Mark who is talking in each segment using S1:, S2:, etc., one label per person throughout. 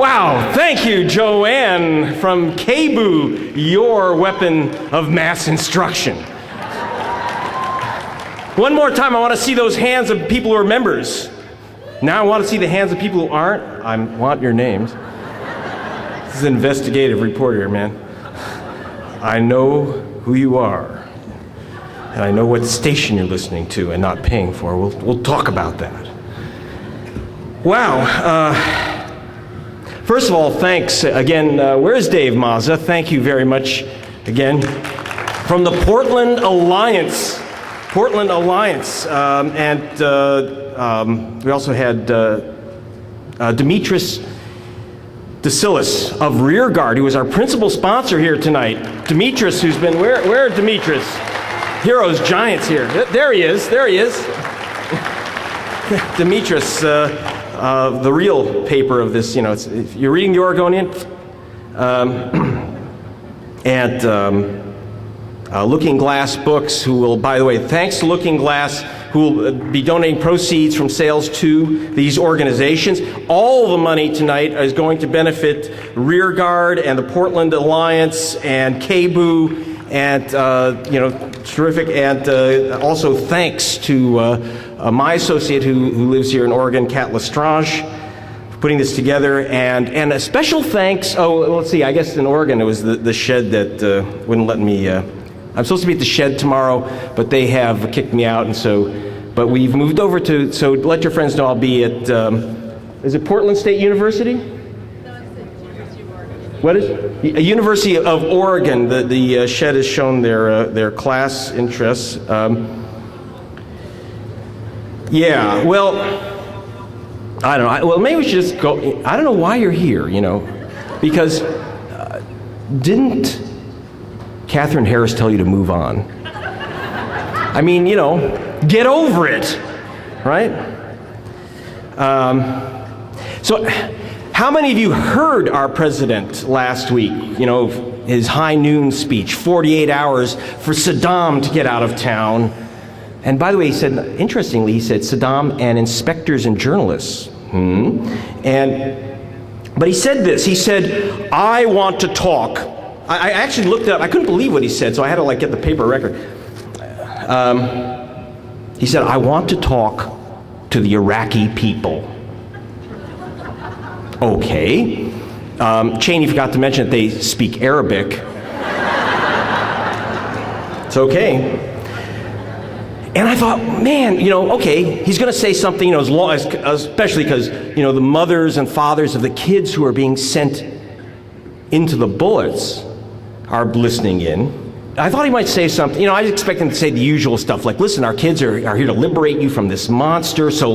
S1: Wow, thank you, Joanne from KBOO, your weapon of mass instruction. One more time, I want to see those hands of people who are members. Now I want to see the hands of people who aren't. I want your names. This is an investigative reporter here, man. I know who you are, and I know what station you're listening to and not paying for. We'll talk about that. Wow. First of all, thanks again. Where's Dave Mazza? Thank you very much again from the Portland Alliance. Portland Alliance, and we also had Dimitris Desilis of Rearguard, who was our principal sponsor here tonight. Dimitris, who's been where Dimitris? Heroes, giants here. There he is. Dimitris, the real paper of this. You know, if you're reading the Oregonian, and. Looking Glass Books, who will, by the way, thanks to Looking Glass, who will be donating proceeds from sales to these organizations. All the money tonight is going to benefit Rearguard and the Portland Alliance and KBOO, and terrific. And also thanks to my associate who lives here in Oregon, Kat Lestrange, for putting this together, and a special thanks. Oh, let's see. I guess in Oregon it was the shed that wouldn't let me. I'm supposed to be at the shed tomorrow, but they have kicked me out, and but we've moved over to, so let your friends know I'll be at, is it Portland State University? No, it's the University of Oregon. What is it? University of Oregon. The shed has shown their class interests. Yeah, well, I don't know. Well, maybe we should just go. I don't know why you're here, because didn't Catherine Harris tell you to move on? I mean, get over it, right? So how many of you heard our president last week, his high noon speech, 48 hours for Saddam to get out of town? And by the way, interestingly, he said Saddam and inspectors and journalists. But he said this, he said, I want to talk. I actually looked it up. I couldn't believe what he said, so I had to get the paper record. He said, I want to talk to the Iraqi people. Okay. Cheney forgot to mention that they speak Arabic. It's okay. And I thought, man, okay, he's going to say something, as long as, especially because, the mothers and fathers of the kids who are being sent into the bullets are listening in. I thought he might say something, I was expecting him to say the usual stuff, like, listen, our kids are here to liberate you from this monster, so,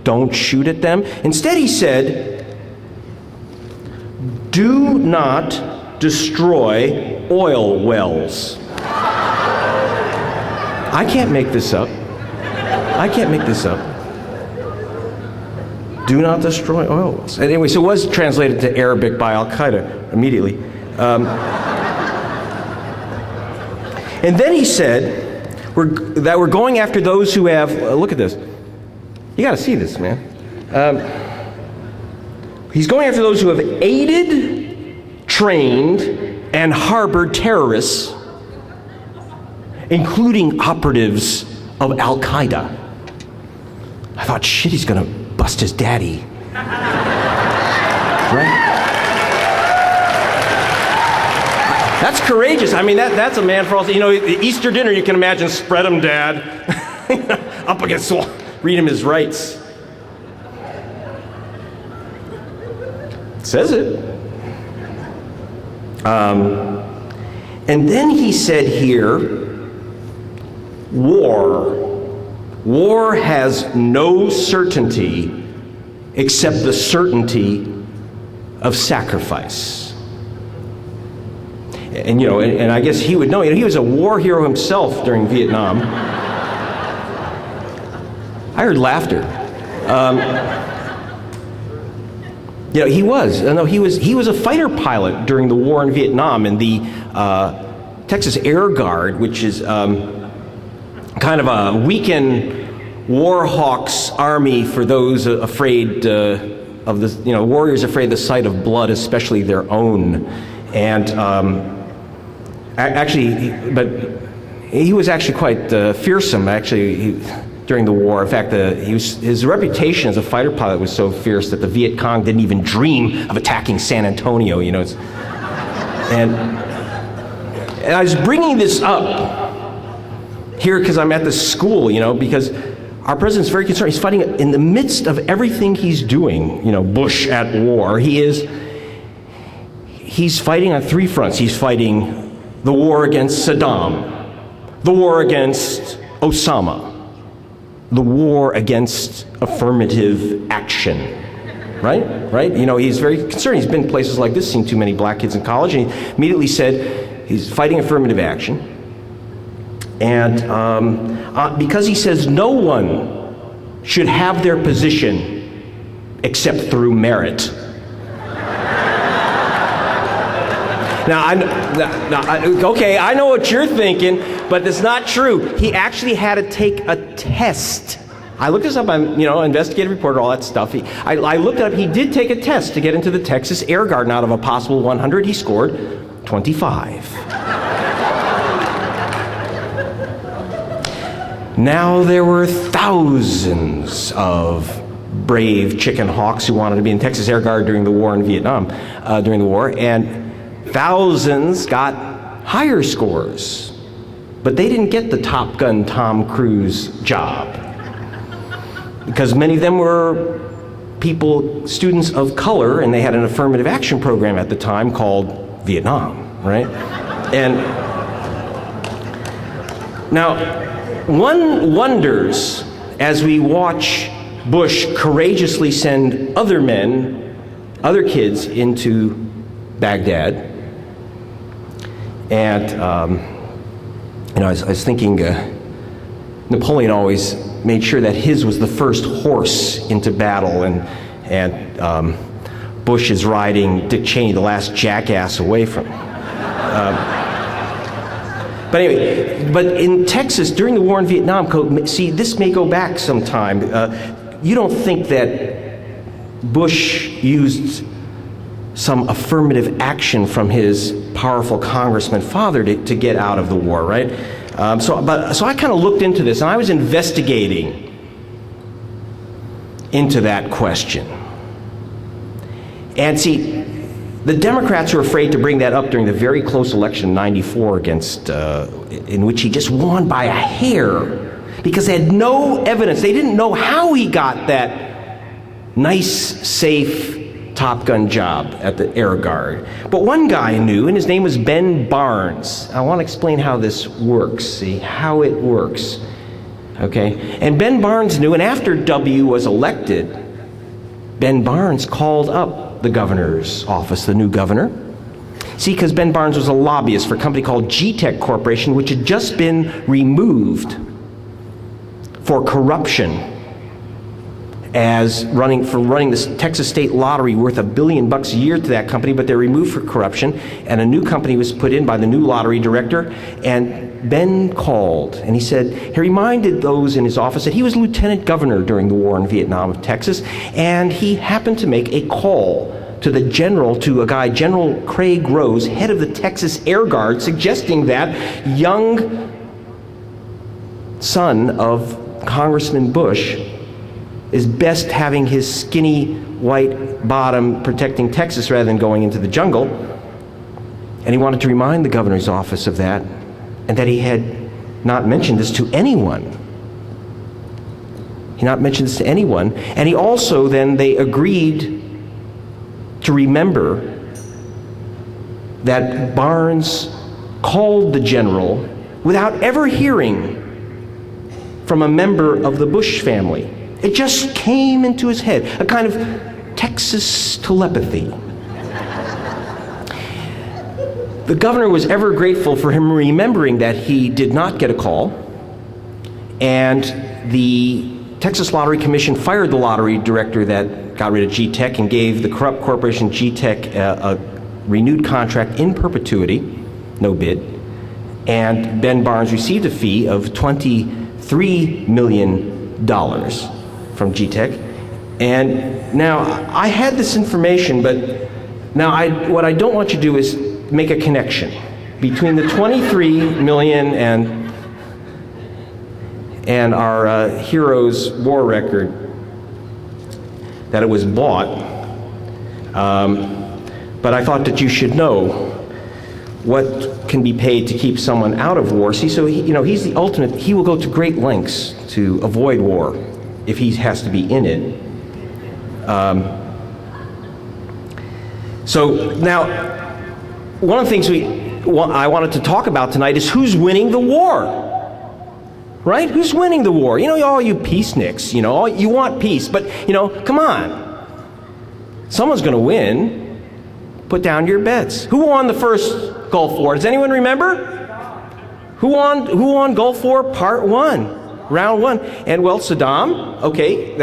S1: don't shoot at them. Instead, he said, do not destroy oil wells. I can't make this up. Do not destroy oil wells. Anyway, so it was translated to Arabic by Al-Qaeda immediately. And then he said that we're going after those who have, look at this. You got to see this, man. He's going after those who have aided, trained, and harbored terrorists, including operatives of Al-Qaeda. I thought, shit, he's going to bust his daddy. Right? That's courageous. I mean, that's a man for all. Easter dinner, you can imagine, spread him, Dad. Up against the wall, read him his rights. It says it. And then he said here, war has no certainty except the certainty of sacrifice. And and I guess he would know. He was a war hero himself during Vietnam. I heard laughter. He was. No, he was a fighter pilot during the war in Vietnam in the Texas Air Guard, which is kind of a weekend war hawks army for those afraid the warriors afraid of the sight of blood, especially their own. And but he was actually quite fearsome. During the war, in fact, his reputation as a fighter pilot was so fierce that the Viet Cong didn't even dream of attacking San Antonio. And I was bringing this up here because I'm at the school, because our president's very concerned. He's fighting in the midst of everything he's doing, Bush at war. He's fighting on three fronts. He's fighting the war against Saddam, the war against Osama, the war against affirmative action, right? He's very concerned. He's been in places like this, seen too many black kids in college, and he immediately said he's fighting affirmative action. And because he says no one should have their position except through merit. Okay, I know what you're thinking, but it's not true. He actually had to take a test. I looked this up on, investigative reporter, all that stuff. I looked it up. He did take a test to get into the Texas Rearguard, and out of a possible 100, he scored 25. Now there were thousands of brave chicken hawks who wanted to be in Texas Rearguard during the war in Vietnam, and thousands got higher scores, but they didn't get the Top Gun Tom Cruise job because many of them were students of color, and they had an affirmative action program at the time called Vietnam, right? And now, one wonders as we watch Bush courageously send other kids into Baghdad. And, I was thinking Napoleon always made sure that his was the first horse into battle, and Bush is riding Dick Cheney, the last jackass, away from him. But anyway, but in Texas, during the war in Vietnam, see, this may go back some time. You don't think that Bush used some affirmative action from his powerful congressman father to get out of the war, right? So I kind of looked into this, and I was investigating into that question. And see, the Democrats were afraid to bring that up during the very close election in '94 in which he just won by a hair, because they had no evidence. They didn't know how he got that nice, safe Top Gun job at the Rearguard. But one guy knew, and his name was Ben Barnes. I want to explain how this works, see, how it works. Okay? And Ben Barnes knew, and after W was elected, Ben Barnes called up the governor's office, the new governor. See, because Ben Barnes was a lobbyist for a company called G-Tech Corporation, which had just been removed for corruption as running the Texas State Lottery, worth $1 billion a year to that company, but they're removed for corruption, and a new company was put in by the new lottery director. And Ben called, and he reminded those in his office that he was lieutenant governor during the war in Vietnam of Texas, and he happened to make a call to a guy, General Craig Rose, head of the Texas Rearguard, suggesting that young son of Congressman Bush is best having his skinny white bottom protecting Texas rather than going into the jungle. And he wanted to remind the governor's office of that, and that he had not mentioned this to anyone. And he also they agreed to remember that Barnes called the general without ever hearing from a member of the Bush family. It just came into his head, a kind of Texas telepathy. The governor was ever grateful for him remembering that he did not get a call, and the Texas Lottery Commission fired the lottery director that got rid of G-Tech and gave the corrupt corporation G-Tech a renewed contract in perpetuity, no bid, and Ben Barnes received a fee of $23 million from G-Tech, And now, I had this information, but now what I don't want you to do is make a connection between the 23 million and our hero's war record, that it was bought. But I thought that you should know what can be paid to keep someone out of war. See, so he's the ultimate. He will go to great lengths to avoid war if he has to be in it. So now, one of the things I wanted to talk about tonight is who's winning the war, right? Who's winning the war? All you peaceniks, you want peace, but, come on. Someone's going to win. Put down your bets. Who won the first Gulf War? Does anyone remember? Who won Gulf War Part 1? Round 1. And, well, Saddam, okay,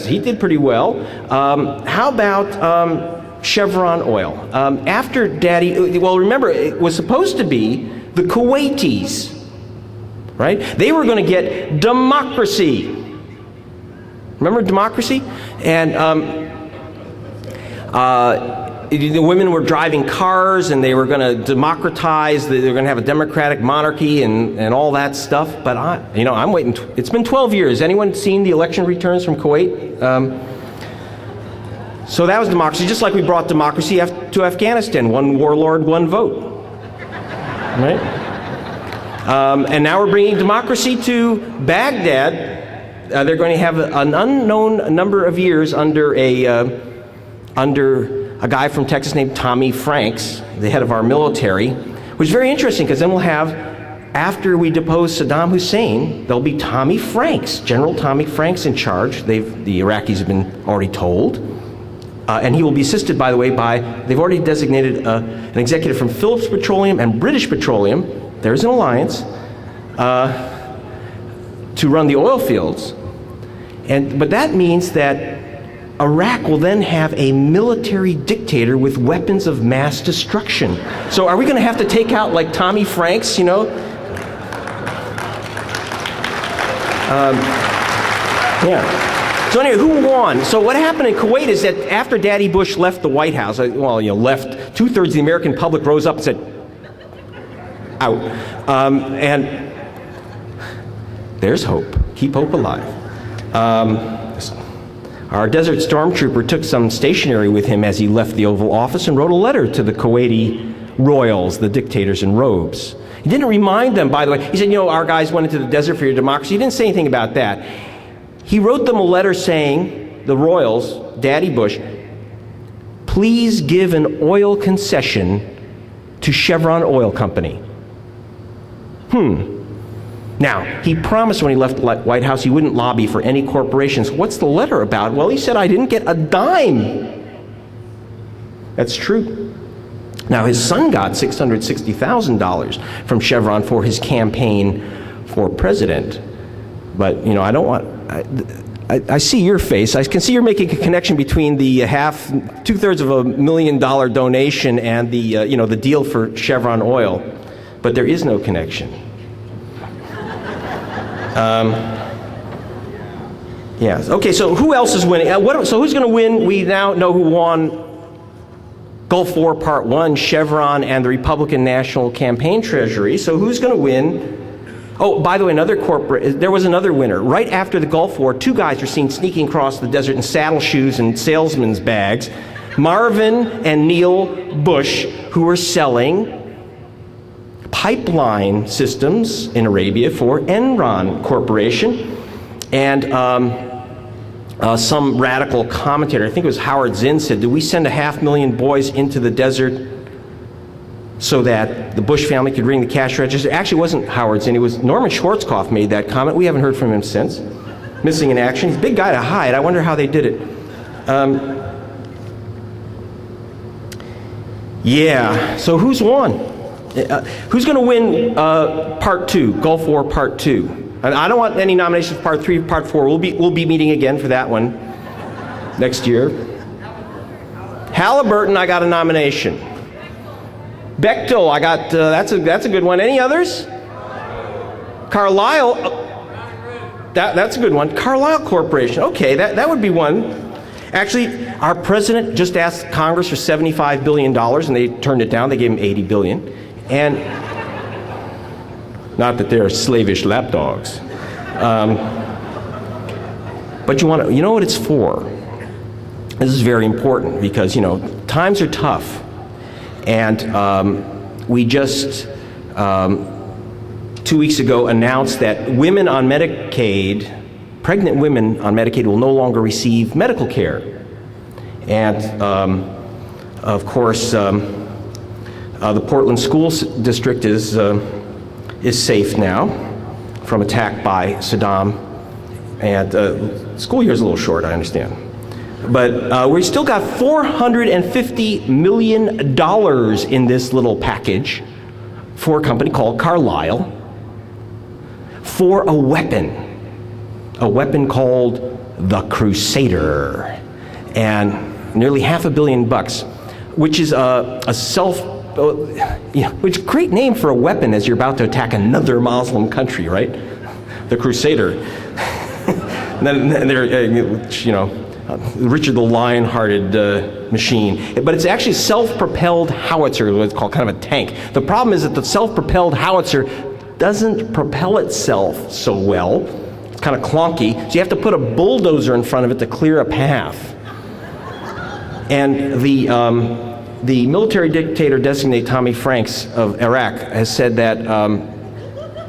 S1: he did pretty well. How about Chevron Oil? After Daddy, well, remember, it was supposed to be the Kuwaitis, right? They were going to get democracy. Remember democracy? And the women were driving cars, and they were going to democratize. They were going to have a democratic monarchy and all that stuff. But I'm waiting. It's been 12 years. Anyone seen the election returns from Kuwait? So that was democracy, just like we brought democracy to Afghanistan. One warlord, one vote. Right? And now we're bringing democracy to Baghdad. They're going to have an unknown number of years under a guy from Texas named Tommy Franks, the head of our military, which is very interesting because then we'll have, after we depose Saddam Hussein, there'll be Tommy Franks, General Tommy Franks in charge. The Iraqis have been already told. And he will be assisted, by the way, they've already designated an executive from Phillips Petroleum and British Petroleum, there's an alliance, to run the oil fields. But that means that Iraq will then have a military dictator with weapons of mass destruction. So are we going to have to take out like Tommy Franks, Yeah. So anyway, who won? So what happened in Kuwait is that after Daddy Bush left the White House, left, 2/3 of the American public rose up and said, out. And there's hope. Keep hope alive. Our Desert Stormtrooper took some stationery with him as he left the Oval Office and wrote a letter to the Kuwaiti royals, the dictators in robes. He didn't remind them, by the way. He said, our guys went into the desert for your democracy. He didn't say anything about that. He wrote them a letter saying, the royals, Daddy Bush, please give an oil concession to Chevron Oil Company. Now, he promised when he left the White House he wouldn't lobby for any corporations. What's the letter about? Well, he said, I didn't get a dime. That's true. Now, his son got $660,000 from Chevron for his campaign for president. But, I don't want... I see your face. I can see you're making a connection between the 2/3 of $1 million donation and the, the deal for Chevron Oil. But there is no connection. Yes. Okay, so who else is winning? So who's going to win? We now know who won Gulf War Part 1, Chevron, and the Republican National Campaign Treasury. So who's going to win? Oh, by the way, there was another winner. Right after the Gulf War, 2 guys were seen sneaking across the desert in saddle shoes and salesmen's bags. Marvin and Neil Bush, who were selling pipeline systems in Arabia for Enron Corporation. And some radical commentator, I think it was Howard Zinn, said, do we send 500,000 boys into the desert so that the Bush family could ring the cash register? Actually, it wasn't Howard Zinn. It was Norman Schwarzkopf made that comment. We haven't heard from him since. Missing in action. He's a big guy to hide. I wonder how they did it. Yeah, so who's won? Who's going to win Part 2, Gulf War Part 2? And I don't want any nominations for Part 3, Part 4. We'll be meeting again for that one next year. Halliburton, I got a nomination. Bechtel, I got that's a good one. Any others? Carlyle, that's a good one. Carlyle Corporation. Okay, that would be one. Actually, our president just asked Congress for $75 billion, and they turned it down. They gave him $80 billion. And not that they're slavish lapdogs. But you know what it's for? This is very important because, times are tough. And we just, 2 weeks ago, announced that women on Medicaid, pregnant women on Medicaid, will no longer receive medical care. And, of course, the Portland School District is safe now from attack by Saddam. And school year is a little short, I understand. But we still got $450 million in this little package for a company called Carlyle for a weapon called the Crusader, and nearly $500 million, which is which is a great name for a weapon as you're about to attack another Muslim country, right? The Crusader. And then Richard the Lion-Hearted machine. But it's actually a self-propelled howitzer, what's called kind of a tank. The problem is that the self-propelled howitzer doesn't propel itself so well. It's kind of clunky, so you have to put a bulldozer in front of it to clear a path. And the military dictator designate Tommy Franks of Iraq has said that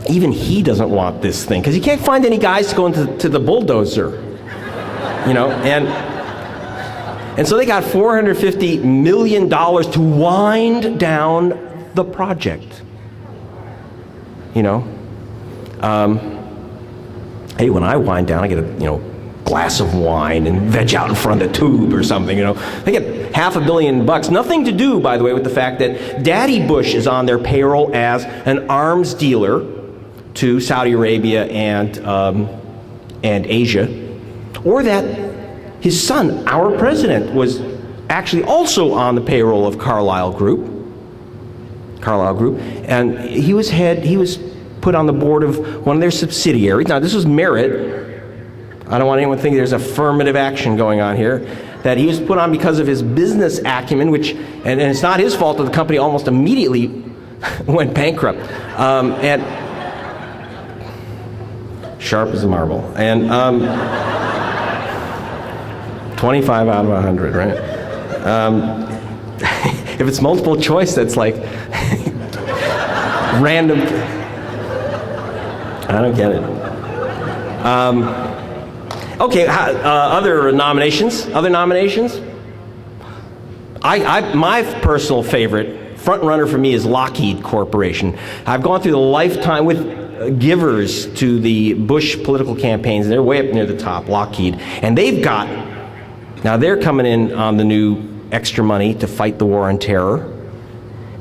S1: even he doesn't want this thing because he can't find any guys to go into the bulldozer. And so they got $450 million to wind down the project. Hey, when I wind down, I get a glass of wine and veg out in front of the tube or something. They get $500 million. Nothing to do, by the way, with the fact that Daddy Bush is on their payroll as an arms dealer to Saudi Arabia and Asia, or that his son, our president, was actually also on the payroll of Carlyle Group, and he was put on the board of one of their subsidiaries. Now, this was merit. I don't want anyone to think there's affirmative action going on here. That he was put on because of his business acumen, and it's not his fault that the company almost immediately went bankrupt. And sharp as a marble. And 25 out of 100, right? If it's multiple choice, that's like random. I don't get it. Okay, other nominations? My personal favorite, front runner for me, is Lockheed Corporation. I've gone through the lifetime with givers to the Bush political campaigns, and they're way up near the top, Lockheed. And they're coming in on the new extra money to fight the war on terror.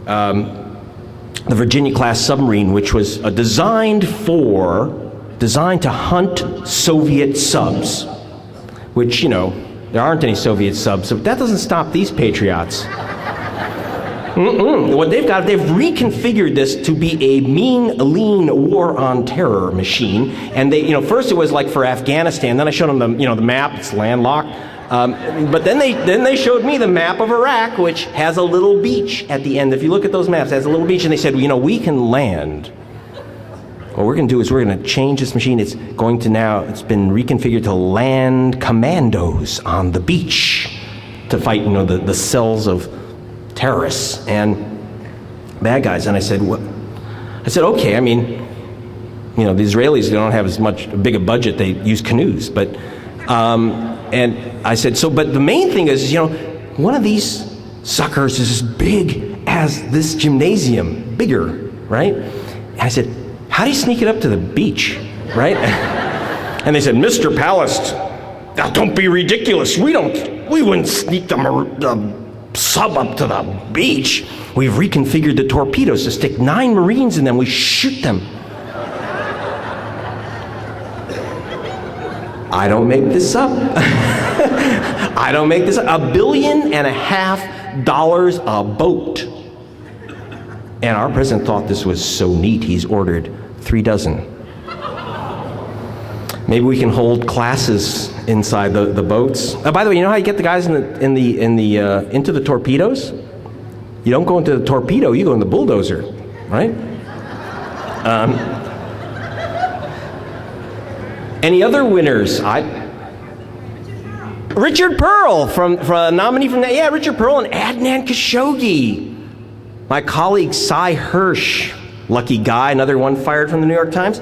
S1: The Virginia-class submarine, which was designed to hunt Soviet subs, which, there aren't any Soviet subs, so that doesn't stop these patriots. What they've reconfigured this to be a mean, lean war on terror machine. And they, first it was like for Afghanistan, then I showed them the map, it's landlocked. But then they showed me the map of Iraq, which has a little beach at the end. If you look at those maps, it has a little beach, and they said, we can land. What we're going to do is we're going to change this machine. It's been reconfigured to land commandos on the beach to fight, the cells of terrorists and bad guys. And I said, okay, the Israelis, they don't have as big a budget. They use canoes, but, and I said, but the main thing is, one of these suckers is as big as this gymnasium, bigger, right? And I said, how do you sneak it up to the beach, right? And they said, Mr. Palast, now don't be ridiculous. We wouldn't sneak the sub up to the beach. We've reconfigured the torpedoes to stick 9 Marines in them. We shoot them. I don't make this up. $1.5 billion a boat. And our president thought this was so neat, he's ordered 3 dozen. Maybe we can hold classes inside the boats. By the way, you know how you get the guys into the torpedoes? You don't go into the torpedo, you go in the bulldozer, right? Any other winners? Richard Pearl, from a nominee from that. Yeah, Richard Pearl and Adnan Khashoggi. My colleague Cy Hirsch, lucky guy, another one fired from the New York Times,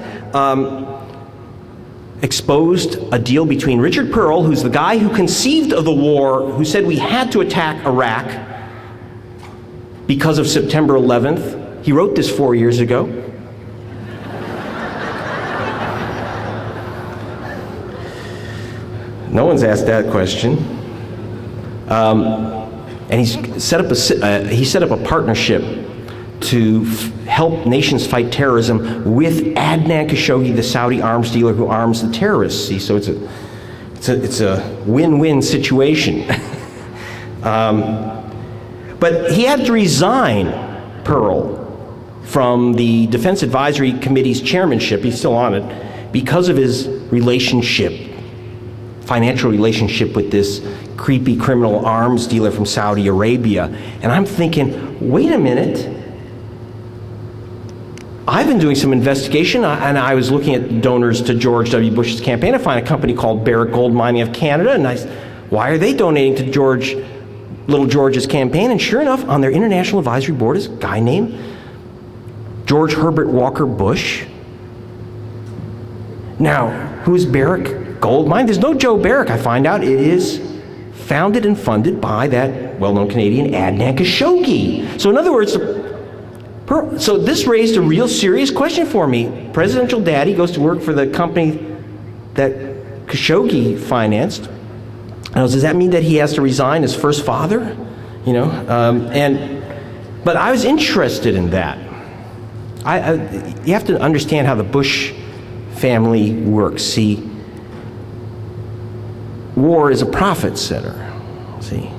S1: exposed a deal between Richard Pearl, who's the guy who conceived of the war, who said we had to attack Iraq because of September 11th. He wrote this 4 years ago. No one's asked that question. And he set up a partnership to help nations fight terrorism with Adnan Khashoggi, the Saudi arms dealer who arms the terrorists. See, so it's a win-win situation. But he had to resign, Pearl, from the Defense Advisory Committee's chairmanship. He's still on it because of his financial relationship with this creepy criminal arms dealer from Saudi Arabia. And I'm thinking, wait a minute. I've been doing some investigation, and I was looking at donors to George W. Bush's campaign. I find a company called Barrick Gold Mining of Canada, and why are they donating to Little George's campaign? And sure enough, on their international advisory board is a guy named George Herbert Walker Bush. Now, who's Barrick Gold Mine? There's no Joe Barrick, I find out. It is founded and funded by that well-known Canadian Adnan Khashoggi. So in other words, so this raised a real serious question for me. Presidential daddy goes to work for the company that Khashoggi financed. Does that mean that he has to resign as first father? But I was interested in that. You have to understand how the Bush family works. See, war is a profit center. See,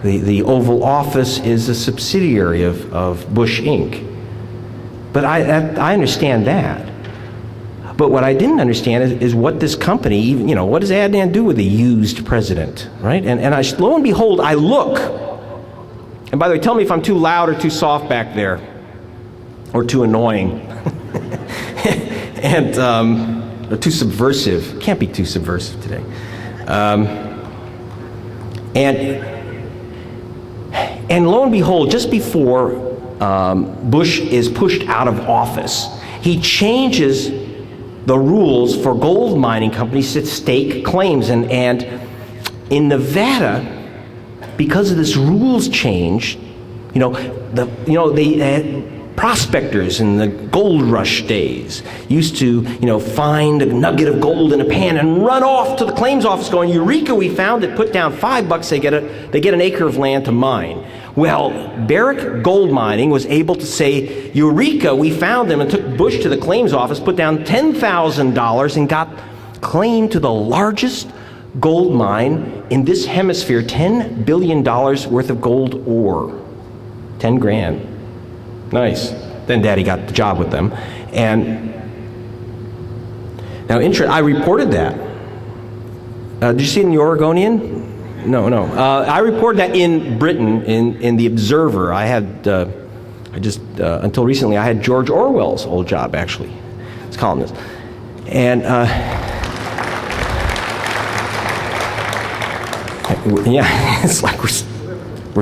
S1: the Oval Office is a subsidiary of Bush Inc. But I understand that. But what I didn't understand is what this company, what does Adnan do with a used president, right? And lo and behold, I look. And by the way, tell me if I'm too loud or too soft back there, or too annoying, or too subversive. Can't be too subversive today. And lo and behold, just before Bush is pushed out of office, he changes the rules for gold mining companies that stake claims. And in Nevada, because of this rules change, the prospectors in the gold rush days used to, find a nugget of gold in a pan and run off to the claims office going, "Eureka, we found it, put down $5, they get an acre of land to mine." Well, Barrick Gold Mining was able to say, "Eureka, we found them," and took Bush to the claims office, put down $10,000 and got claim to the largest gold mine in this hemisphere, $10 billion worth of gold ore. 10 grand. Nice. Then Daddy got the job with them. And now, I reported that. Did you see it in the Oregonian? No. I reported that in Britain, in the Observer. I had, until recently, I had George Orwell's old job, actually, as columnist. And, yeah, it's like we're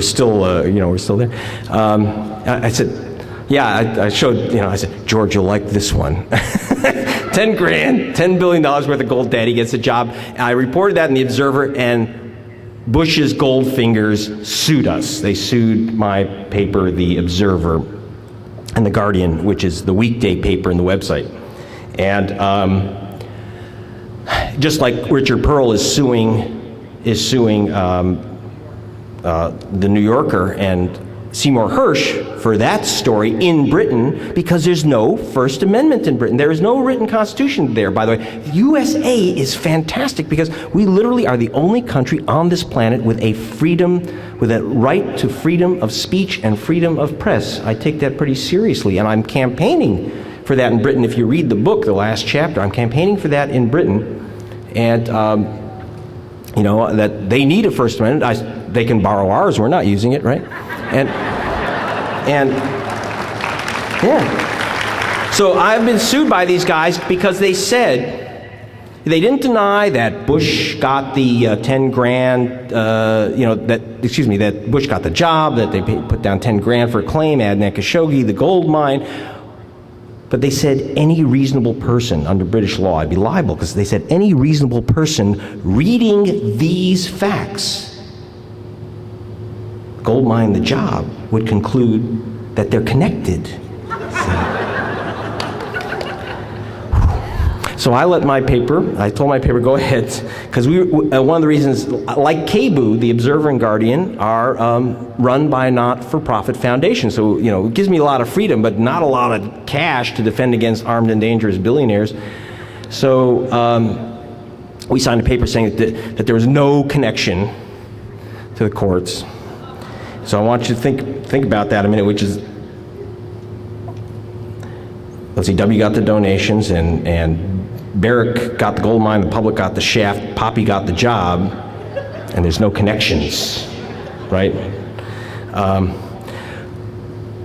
S1: still, we're still there. I said, yeah, I showed, I said, "George, you'll like this one." 10 grand, $10 billion worth of gold, Daddy gets a job. I reported that in the Observer, and Bush's Goldfingers sued us. They sued my paper, the Observer, and the Guardian, which is the weekday paper in the website. And just like Richard Pearl is suing the New Yorker and Seymour Hersh for that story in Britain, because there's no First Amendment in Britain. There is no written constitution there, by the way. The USA is fantastic because we literally are the only country on this planet with a right to freedom of speech and freedom of press. I take that pretty seriously, and I'm campaigning for that in Britain. If you read the book, the last chapter, I'm campaigning for that in Britain. And, you know, that they need a First Amendment. They can borrow ours. We're not using it, right? And yeah. So I've been sued by these guys because they said, they didn't deny that Bush got the 10 grand, that Bush got the job, that they put down 10 grand for a claim, Adnan Khashoggi, the gold mine. But they said any reasonable person under British law, I'd be liable, because they said any reasonable person reading these facts, gold mine, the job, would conclude that they're connected. So I let my paper, I told my paper, go ahead, because one of the reasons, like KBOO, the Observer and Guardian, are run by a not-for-profit foundation. So, you know, it gives me a lot of freedom, but not a lot of cash to defend against armed and dangerous billionaires. So we signed a paper saying that there was no connection to the courts. So I want you to think about that a minute, which is, let's see, W got the donations, and Barrick got the gold mine, the public got the shaft, Poppy got the job, and there's no connections, right?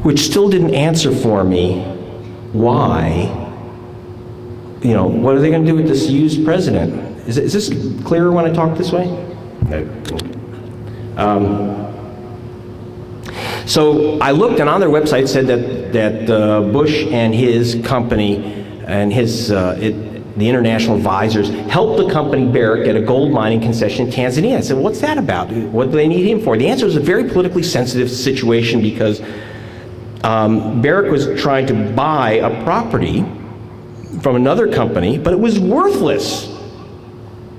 S1: Which still didn't answer for me why, you know, what are they going to do with this used president? Is this clearer when I talk this way? So I looked, and on their website said that Bush and his company and the international advisors helped the company Barrick get a gold mining concession in Tanzania. I said, what's that about? What do they need him for? The answer was a very politically sensitive situation because Barrick was trying to buy a property from another company, but it was worthless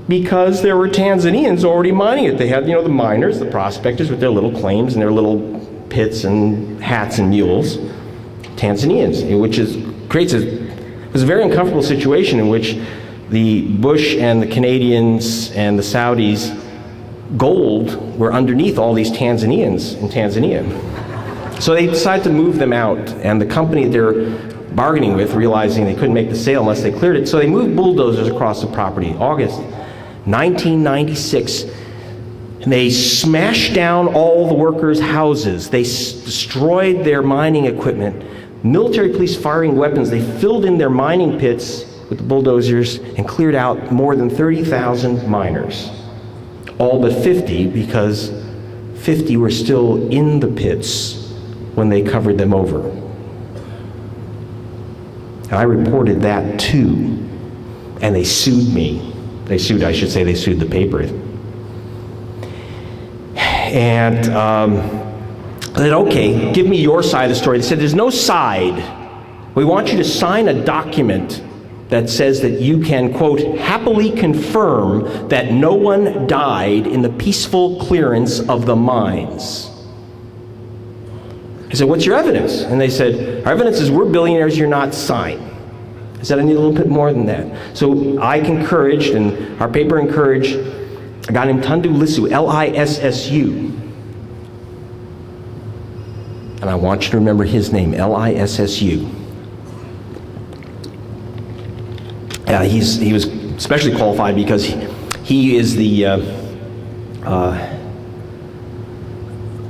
S1: because there were Tanzanians already mining it. They had, you know, the miners, the prospectors with their little claims and their little pits and hats and mules. Tanzanians, which creates it was a very uncomfortable situation in which the Bush and the Canadians and the Saudis gold were underneath all these Tanzanians in Tanzania. So they decided to move them out, and the company they're bargaining with, realizing they couldn't make the sale unless they cleared it, so they moved bulldozers across the property. August 1996, and they smashed down all the workers' houses. They destroyed their mining equipment. Military police firing weapons. They filled in their mining pits with the bulldozers and cleared out more than 30,000 miners. All but 50, because 50 were still in the pits when they covered them over. And I reported that too, and they sued me. They sued the paper. And I said, okay, give me your side of the story. They said, there's no side. We want you to sign a document that says that you can, quote, happily confirm that no one died in the peaceful clearance of the mines. I said, what's your evidence? And they said, our evidence is we're billionaires, you're not. Sign. I said, I need a little bit more than that. So I encouraged, and our paper encouraged, a guy named Tundu Lissu, L-I-S-S-U. And I want you to remember his name, L-I-S-S-U. He was especially qualified because he is the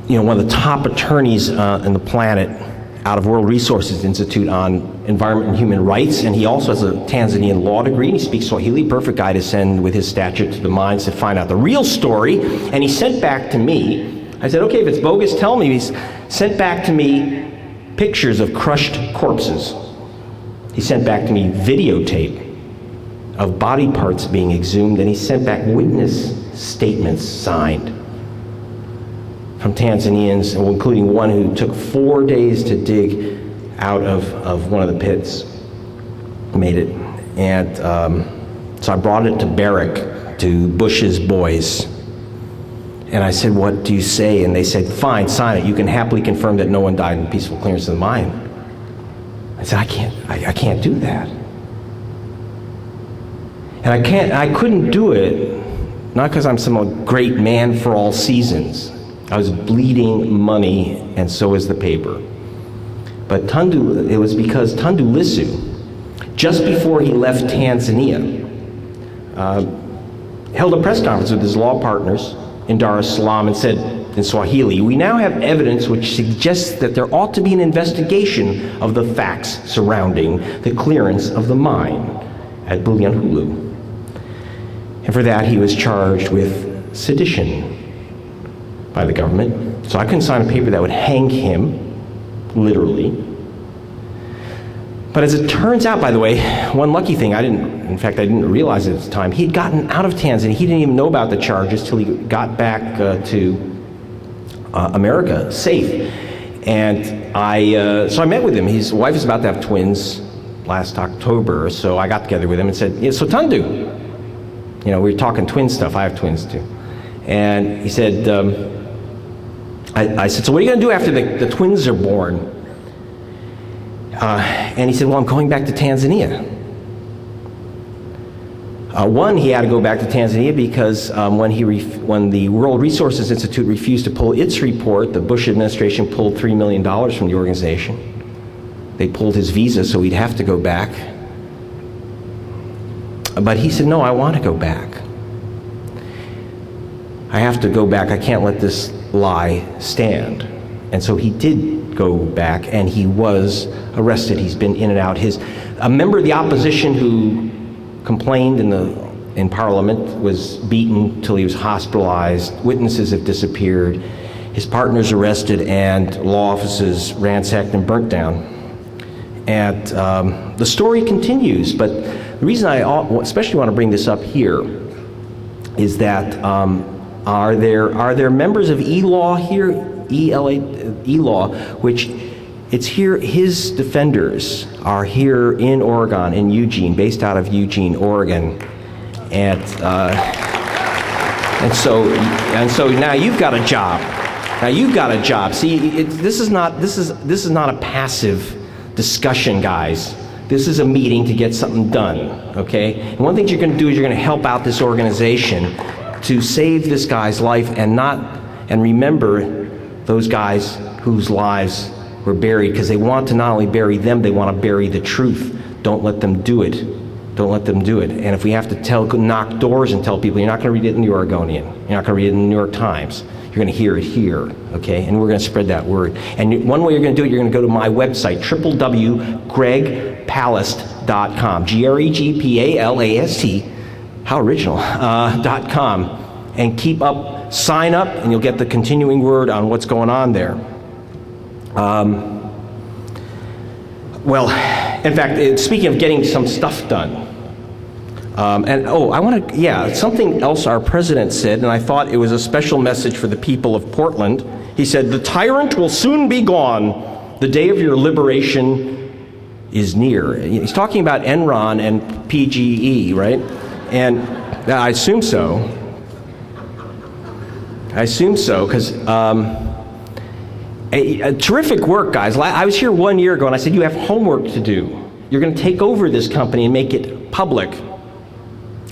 S1: one of the top attorneys in the planet out of World Resources Institute on environment and human rights, and he also has a Tanzanian law degree. He speaks Swahili, perfect guy to send with his statute to the mines to find out the real story. And he sent back to me, I said, okay, if it's bogus, tell me. He's sent back to me pictures of crushed corpses. He sent back to me videotape of body parts being exhumed, and he sent back witness statements signed from Tanzanians, including one who took 4 days to dig out of one of the pits, made it. And so I brought it to Barrick, to Bush's boys. And I said, what do you say? And they said, fine, sign it. You can happily confirm that no one died in peaceful clearance of the mine. I said, I can't do that. And I couldn't do it, not because I'm some great man for all seasons. I was bleeding money, and so is the paper. But it was because Tundu Lissu, just before he left Tanzania, held a press conference with his law partners in Dar es Salaam and said in Swahili, "We now have evidence which suggests that there ought to be an investigation of the facts surrounding the clearance of the mine at Bulyanhulu." And for that, he was charged with sedition by the government. So I couldn't sign a paper that would hang him, literally. But as it turns out, by the way, one lucky thing, I didn't realize it at the time, he'd gotten out of Tanzania. He didn't even know about the charges till he got back to America, safe. And so I met with him. His wife was about to have twins last October, so I got together with him and said, "Yeah, so Tundu, we were talking twin stuff. I have twins too." And he said, I said, "So what are you going to do after the twins are born?" And he said, "Well, I'm going back to Tanzania." One, he had to go back to Tanzania because when the World Resources Institute refused to pull its report, the Bush administration pulled $3 million from the organization. They pulled his visa, so he'd have to go back. But he said, "No, I want to go back. I have to go back. I can't let this lie stand." And so he did go back, and he was arrested. He's been in and out. A member of the opposition who complained in Parliament was beaten till he was hospitalized. Witnesses have disappeared. His partner's arrested, and law offices ransacked and burnt down. And the story continues, but the reason I especially want to bring this up here is that are there members of E-Law here, E-Law, which it's here, his defenders are here in Oregon, in Eugene, based out of Eugene, Oregon. And so now you've got a job. See, this is not a passive discussion, guys. This is a meeting to get something done, okay? And one thing you're going to do is you're going to help out this organization to save this guy's life and remember those guys whose lives were buried, because they want to not only bury them, they want to bury the truth. Don't let them do it. Don't let them do it. And if we have to knock doors and tell people, you're not going to read it in the Oregonian, you're not going to read it in the New York Times, you're going to hear it here, okay? And we're going to spread that word. And one way you're going to do it, you're going to go to my website, www.gregpalast.com, GREGPALAST, how original, .com, and sign up, and you'll get the continuing word on what's going on there. Well, in fact, speaking of getting some stuff done, something else our president said, and I thought it was a special message for the people of Portland. He said, "The tyrant will soon be gone. The day of your liberation is near." He's talking about Enron and PGE, right? And I assume so. Because terrific work, guys. I was here 1 year ago, and I said, you have homework to do. You're going to take over this company and make it public.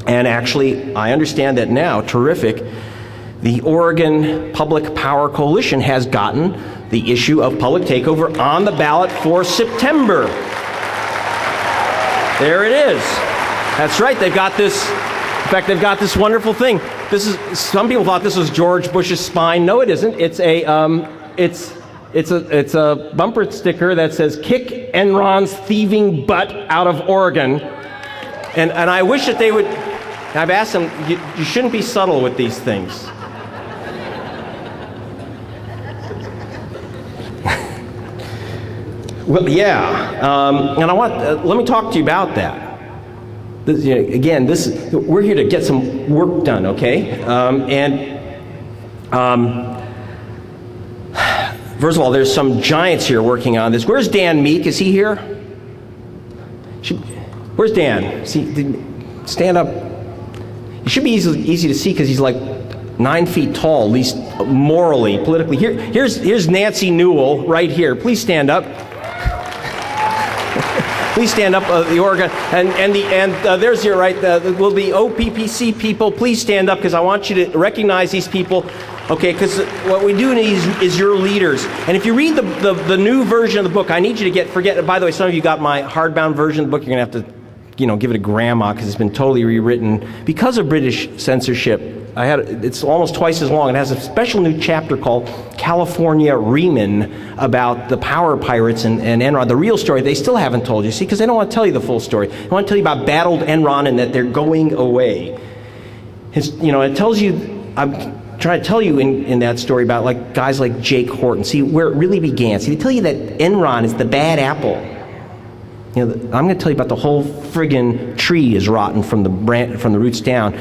S1: And actually, I understand that now, terrific, the Oregon Public Power Coalition has gotten the issue of public takeover on the ballot for September. There it is. That's right, they've got this. In fact, they've got this wonderful thing. Some people thought this was George Bush's spine. No, it isn't. It's a bumper sticker that says, "Kick Enron's thieving butt out of Oregon." And I wish that they would. I've asked them, you shouldn't be subtle with these things. Well, yeah, and let me talk to you about that. We're here to get some work done, okay? First of all, there's some giants here working on this. Where's Dan Meek? Is he here? Where's Dan? Stand up. He should be easy to see because he's like 9 feet tall, at least morally, politically. Here's Nancy Newell right here. Please stand up. Please stand up, the Oregon, and there's your right. Will the OPPC people please stand up, because I want you to recognize these people. Okay, because what we do need is your leaders. And if you read the new version of the book, I need you to forget, by the way, some of you got my hardbound version of the book. You're going to have to, give it to grandma because it's been totally rewritten. Because of British censorship, it's almost twice as long. It has a special new chapter called California Reaman about the power pirates and Enron. The real story they still haven't told you, see, because they don't want to tell you the full story. They want to tell you about battled Enron and that they're going away. It tells you, I'm trying to tell you in that story about guys like Jake Horton. See, where it really began. See, they tell you that Enron is the bad apple. I'm going to tell you about the whole friggin' tree is rotten from the roots down.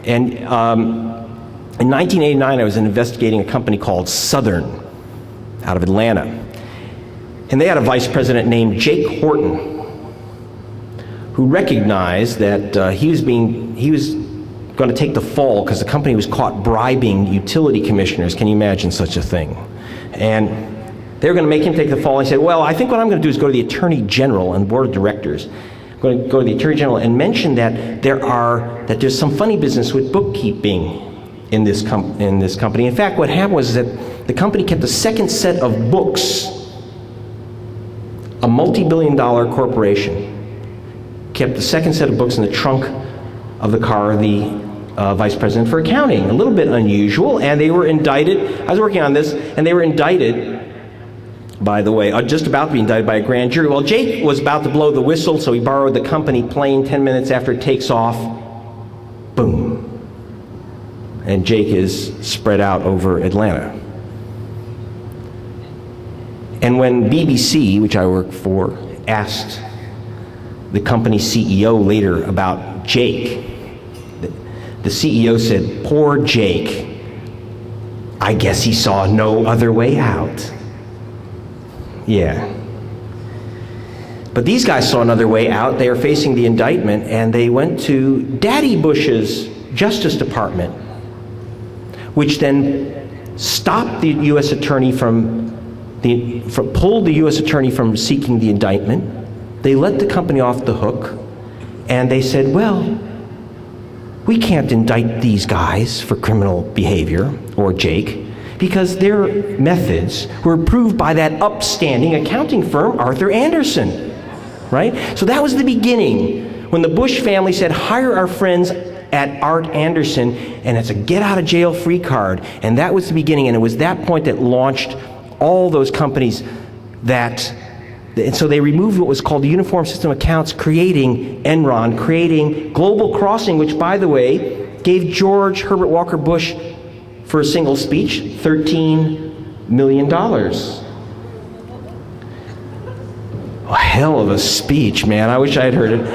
S1: And in 1989, I was investigating a company called Southern out of Atlanta. And they had a vice president named Jake Horton who recognized that he was going to take the fall because the company was caught bribing utility commissioners. Can you imagine such a thing? And they were going to make him take the fall. He said, well, I think what I'm going to do is go to the Attorney General and Board of Directors. I'm going to go to the Attorney General and mention that there's some funny business with bookkeeping in this company. In fact, what happened was that the company kept a second set of books. A multi-billion-dollar corporation kept the second set of books in the trunk of the car of the vice president for accounting. A little bit unusual, and they were indicted. I was working on this, and they were indicted, by the way, just about to be indicted by a grand jury. Well, Jake was about to blow the whistle, so he borrowed the company plane 10 minutes after it takes off. Boom. And Jake is spread out over Atlanta. And when BBC, which I work for, asked the company CEO later about Jake, the CEO said, poor Jake, I guess he saw no other way out. Yeah. But these guys saw another way out. They are facing the indictment, and they went to Daddy Bush's Justice Department, which then stopped the U.S. attorney pulled the U.S. attorney from seeking the indictment. They let the company off the hook, and they said, well, we can't indict these guys for criminal behavior, or Jake, because their methods were approved by that upstanding accounting firm, Arthur Andersen, right? So that was the beginning, when the Bush family said, hire our friends at Art Andersen, and it's a get-out-of-jail-free card. And that was the beginning, and it was that point that launched all those companies and so they removed what was called the Uniform System of Accounts, creating Enron, creating Global Crossing, which, by the way, gave George Herbert Walker Bush, for a single speech, $13 million. A hell of a speech, man. I wish I had heard it.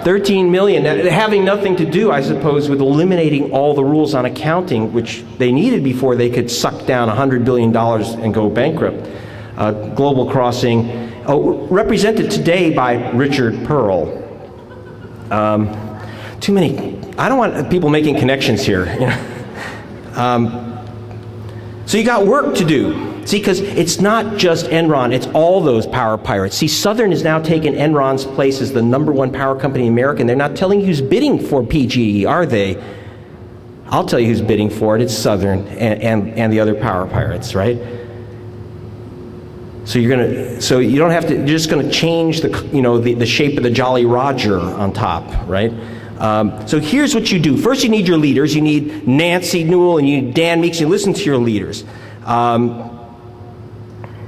S1: 13 million, having nothing to do, I suppose, with eliminating all the rules on accounting, which they needed before they could suck down $100 billion and go bankrupt. Global Crossing, represented today by Richard Pearl. Too many, I don't want people making connections here. So you got work to do. See, because it's not just Enron, it's all those power pirates. See, Southern has now taken Enron's place as the #1 power company in America, and they're not telling you who's bidding for PGE, are they? I'll tell you who's bidding for it. It's Southern and the other power pirates, right? So you're just gonna change the shape of the Jolly Roger on top, right? So here's what you do. First, you need your leaders. You need Nancy Newell and you need Dan Meeks. You listen to your leaders.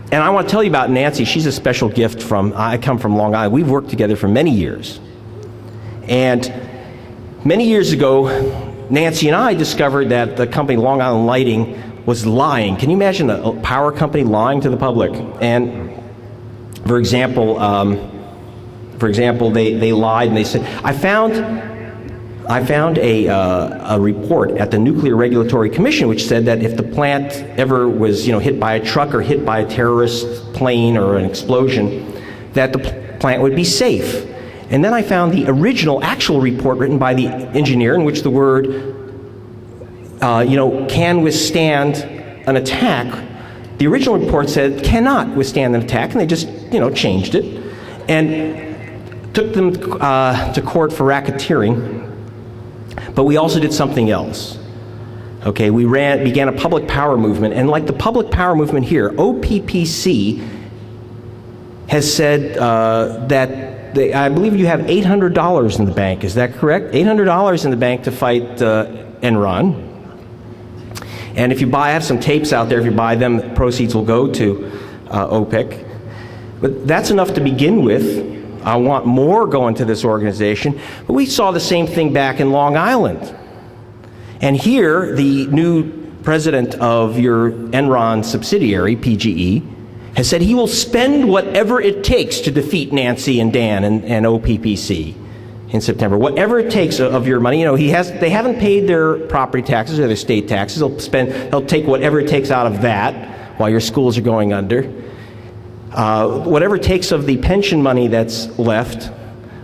S1: And I want to tell you about Nancy. She's a special gift I come from Long Island. We've worked together for many years. And many years ago, Nancy and I discovered that the company Long Island Lighting was lying. Can you imagine a power company lying to the public? And for example, they lied and they said, I found a report at the Nuclear Regulatory Commission which said that if the plant ever was hit by a truck or hit by a terrorist plane or an explosion, that the plant would be safe. And then I found the actual report written by the engineer in which the word can withstand an attack. The original report said cannot withstand an attack, and they just changed it and took them to court for racketeering. But we also did something else. Okay, we began a public power movement, and like the public power movement here, OPPC has said that I believe you have $800 in the bank. Is that correct? $800 in the bank to fight Enron. And if you buy, I have some tapes out there. If you buy them, the proceeds will go to OPEC. But that's enough to begin with. I want more going to this organization. But we saw the same thing back in Long Island. And here, the new president of your Enron subsidiary, PGE, has said he will spend whatever it takes to defeat Nancy and Dan and OPPC in September. Whatever it takes of your money. You know, they haven't paid their property taxes or their state taxes. They'll take whatever it takes out of that while your schools are going under. Whatever it takes of the pension money that's left,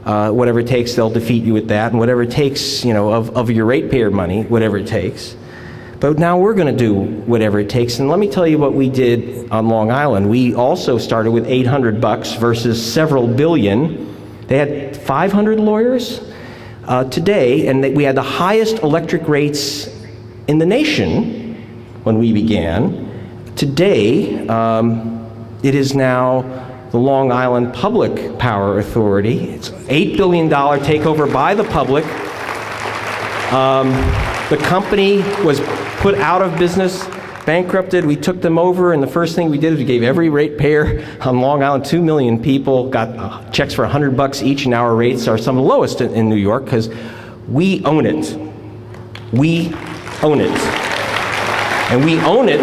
S1: whatever it takes, they'll defeat you with that. And whatever it takes, you know, of your ratepayer money, whatever it takes. But now we're going to do whatever it takes. And let me tell you what we did on Long Island. We also started with $800 versus several billion. They had 500 lawyers today, and we had the highest electric rates in the nation when we began. Today, it is now the Long Island Public Power Authority. It's an $8 billion takeover by the public. The company was put out of business, bankrupted. We took them over, and the first thing we did is we gave every ratepayer on Long Island, 2 million people, got checks for $100 each, and our rates are some of the lowest in New York because we own it. We own it. And we own it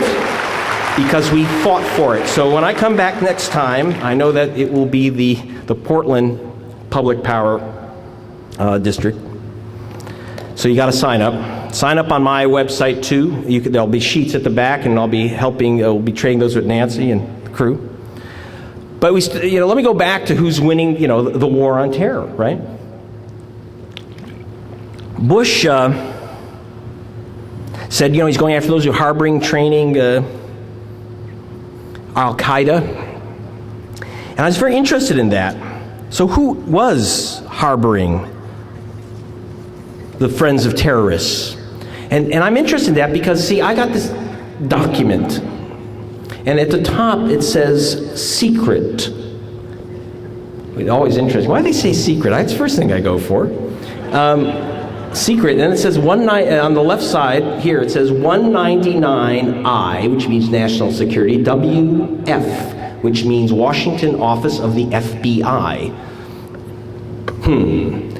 S1: because we fought for it. So when I come back next time, I know that it will be the Portland Public Power District. So you got to sign up. Sign up on my website too. There'll be sheets at the back, and I'll be trading those with Nancy and the crew. But let me go back to who's winning, the war on terror, right? Bush said, he's going after those who are harboring, training Al-Qaeda. And I was very interested in that. So who was harboring the friends of terrorists? And I'm interested in that because, see, I got this document, and at the top it says secret. It's always interesting. Why do they say secret? That's the first thing I go for. Secret, and then it says on the left side here, it says 199I, which means National Security, WF, which means Washington Office of the FBI.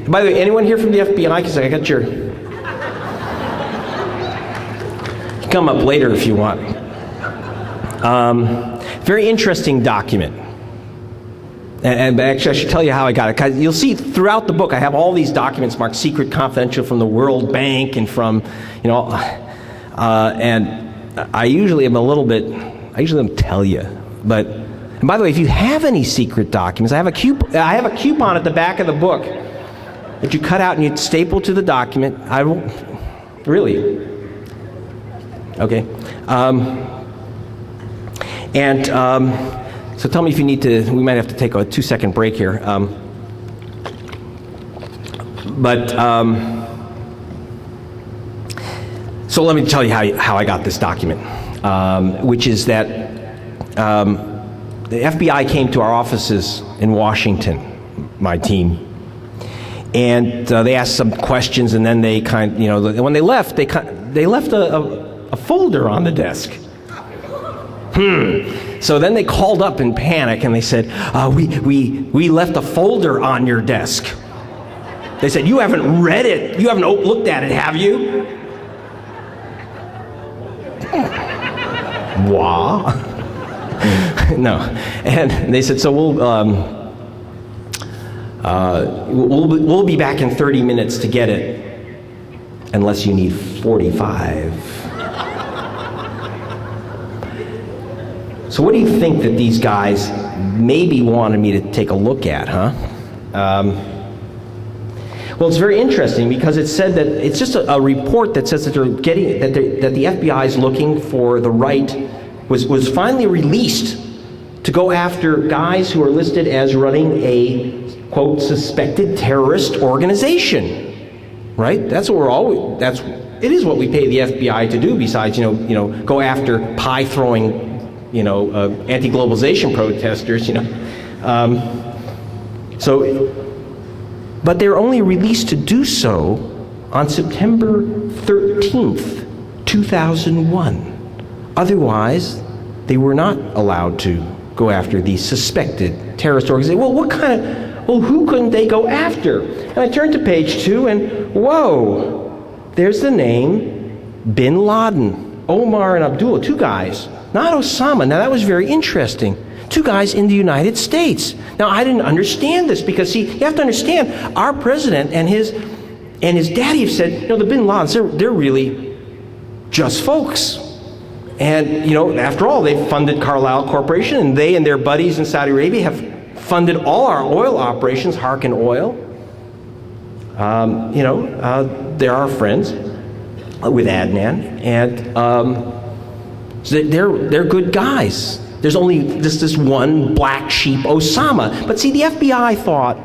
S1: By the way, anyone here from the FBI? Because I got your... Come up later if you want. Very interesting document. And actually, I should tell you how I got it. 'Cause you'll see throughout the book, I have all these documents marked secret, confidential from the World Bank and from, and I usually am I usually don't tell you. And by the way, if you have any secret documents, I have a coupon at the back of the book that you cut out and you staple to the document. I will, really. Okay. So tell me if you need to, we might have to take a 2-second break here. So let me tell you how I got this document, which is that the FBI came to our offices in Washington, my team, and they asked some questions, and then they when they left, they left a folder on the desk. So then they called up in panic and they said, we left a folder on your desk. They said, you haven't read it, you haven't looked at it, have you? Wah. No. And they said, so we'll be back in 30 minutes to get it, unless you need 45. So what do you think that these guys maybe wanted me to take a look at, huh? Well, it's very interesting because it said that it's just a report that says that that the FBI is looking for the right, was finally released to go after guys who are listed as running a, quote, suspected terrorist organization, right? That's what it is what we pay the FBI to do, besides, go after pie-throwing, anti-globalization protesters, But they're only released to do so on September 13th, 2001. Otherwise, they were not allowed to go after these suspected terrorist organizations. Well, who couldn't they go after? And I turned to page 2, and whoa, there's the name Bin Laden, Omar and Abdullah, 2 guys, not Osama. Now, that was very interesting. 2 guys in the United States. Now, I didn't understand this because, see, you have to understand, our president and his daddy have said, the Bin Ladens, they're really just folks. And, after all, they've funded Carlyle Corporation, and they and their buddies in Saudi Arabia have funded all our oil operations, Harkin Oil. They're our friends with Adnan, and so they're good guys. There's only this one black sheep, Osama. But see, the FBI thought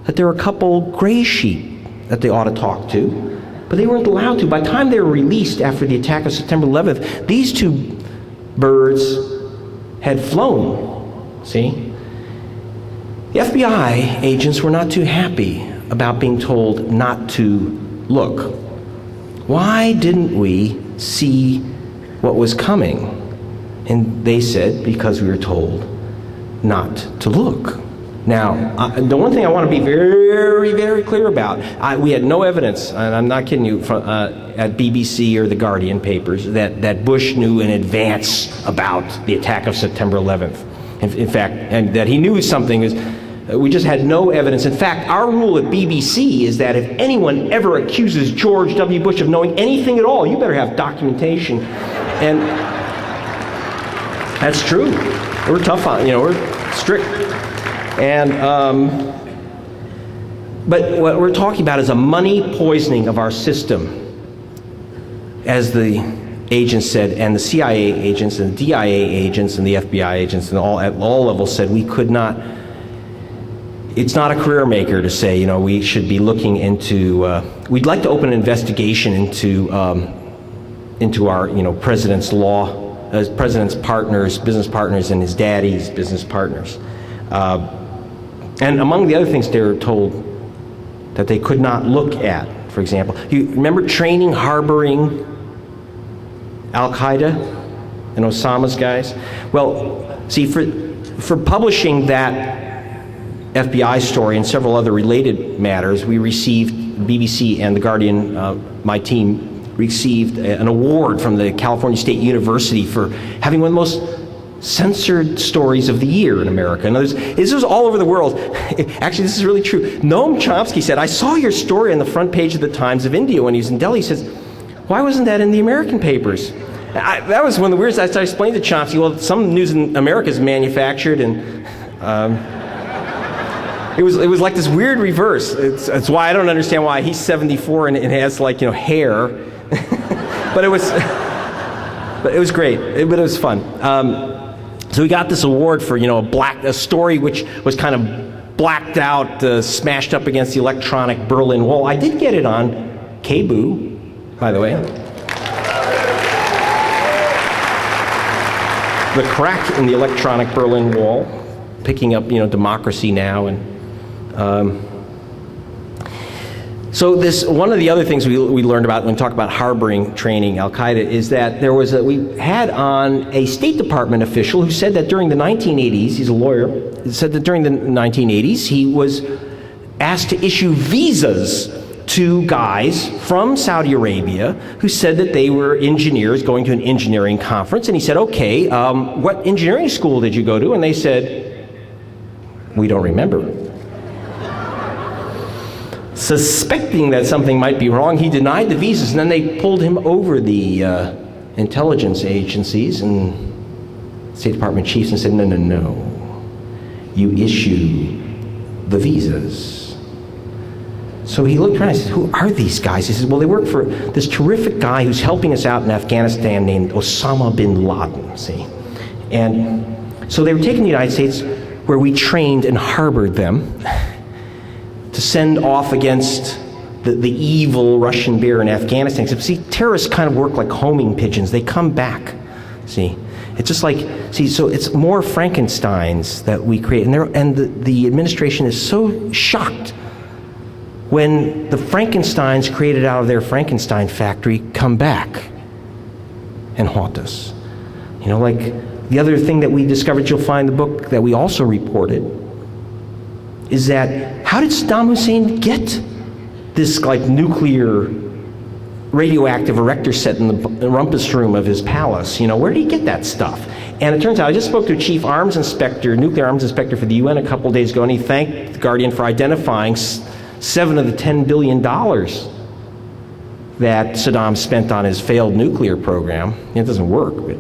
S1: that there were a couple gray sheep that they ought to talk to, but they weren't allowed to. By the time they were released after the attack of September 11th, these 2 birds had flown, see? The FBI agents were not too happy about being told not to look. Why didn't we see what was coming? And they said, because we were told not to look. Now, the one thing I want to be very, very clear about, we had no evidence, and I'm not kidding you, at BBC or the Guardian papers, that Bush knew in advance about the attack of September 11th. In fact, and that he knew something we just had no evidence. In fact, our rule at BBC is that if anyone ever accuses George W. Bush of knowing anything at all, you better have documentation. And that's true. We're tough on, we're strict. And, but what we're talking about is a money poisoning of our system. As the agents said, and the CIA agents, and the DIA agents, and the FBI agents, and at all levels said we could not. It's not a career maker to say, we should be looking into. We'd like to open an investigation into our, president's president's partners, business partners, and his daddy's business partners. And among the other things they were told that they could not look at, for example, you remember training, harboring Al-Qaeda and Osama's guys? Well, see, for publishing that FBI story and several other related matters, we received, BBC and The Guardian, my team, received an award from the California State University for having one of the most censored stories of the year in America. And this was all over the world. Actually, this is really true. Noam Chomsky said, I saw your story on the front page of the Times of India when he was in Delhi. He says, why wasn't that in the American papers? That was one of the weirdest. I explained to Chomsky, well, some news in America is manufactured, and it was like this weird reverse. It's why I don't understand why he's 74 and has hair. But it was great. But it was fun. So we got this award for a story which was kind of blacked out, smashed up against the electronic Berlin Wall. I did get it on KBOO, by the way. The crack in the electronic Berlin Wall, picking up Democracy Now! And so one of the other things we learned about when we talk about harboring, training Al-Qaeda is that we had on a State Department official who said that during the 1980s, he's a lawyer, said that during the 1980s he was asked to issue visas to guys from Saudi Arabia who said that they were engineers going to an engineering conference. And he said, okay, what engineering school did you go to? And they said, we don't remember. Suspecting that something might be wrong, he denied the visas, and then they pulled him over the intelligence agencies and State Department chiefs and said, no, you issue the visas. So he looked around and said, who are these guys? He said, well, they work for this terrific guy who's helping us out in Afghanistan named Osama bin Laden, see? And so they were taken to the United States where we trained and harbored them to send off against the evil Russian bear in Afghanistan. Except, see, terrorists kind of work like homing pigeons. They come back. See, it's just like, see, so it's more Frankensteins that we create. And the administration is so shocked when the Frankensteins created out of their Frankenstein factory come back and haunt us. You know, like the other thing that we discovered, you'll find in the book that we also reported, is that how did Saddam Hussein get this like nuclear radioactive erector set in the rumpus room of his palace? You know, where did he get that stuff? And it turns out, I just spoke to a chief arms inspector, nuclear arms inspector for the UN a couple of days ago, and he thanked The Guardian for identifying 7 of the $10 billion that Saddam spent on his failed nuclear program. It doesn't work, but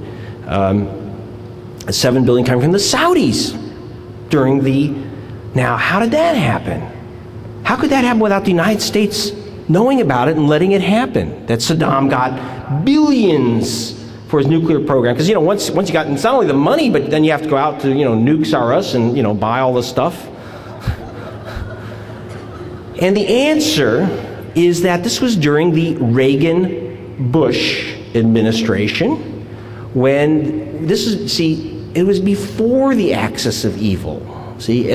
S1: $7 billion coming from the Saudis during the. Now, how did that happen? How could that happen without the United States knowing about it and letting it happen? That Saddam got billions for his nuclear program. Because, you know, once you got, it's not only the money, but then you have to go out to, you know, nukes are us and, you know, buy all this stuff. And the answer is that this was during the Reagan-Bush administration, when this is, see, it was before the axis of evil. See,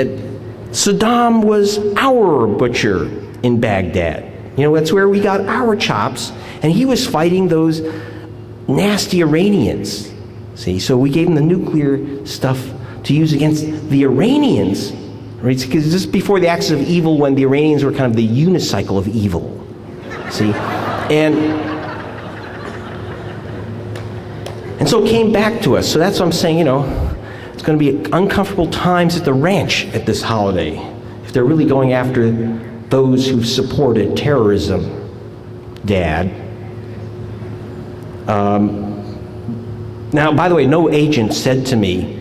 S1: Saddam was our butcher in Baghdad. You know, that's where we got our chops, and he was fighting those nasty Iranians. See, so we gave him the nuclear stuff to use against the Iranians, right? Because just before the axis of evil, when the Iranians were kind of the unicycle of evil. See, and so it came back to us. So that's what I'm saying, you know, it's going to be uncomfortable times at the ranch at this holiday if they're really going after those who've supported terrorism, Dad. Now, by the way, no agent said to me,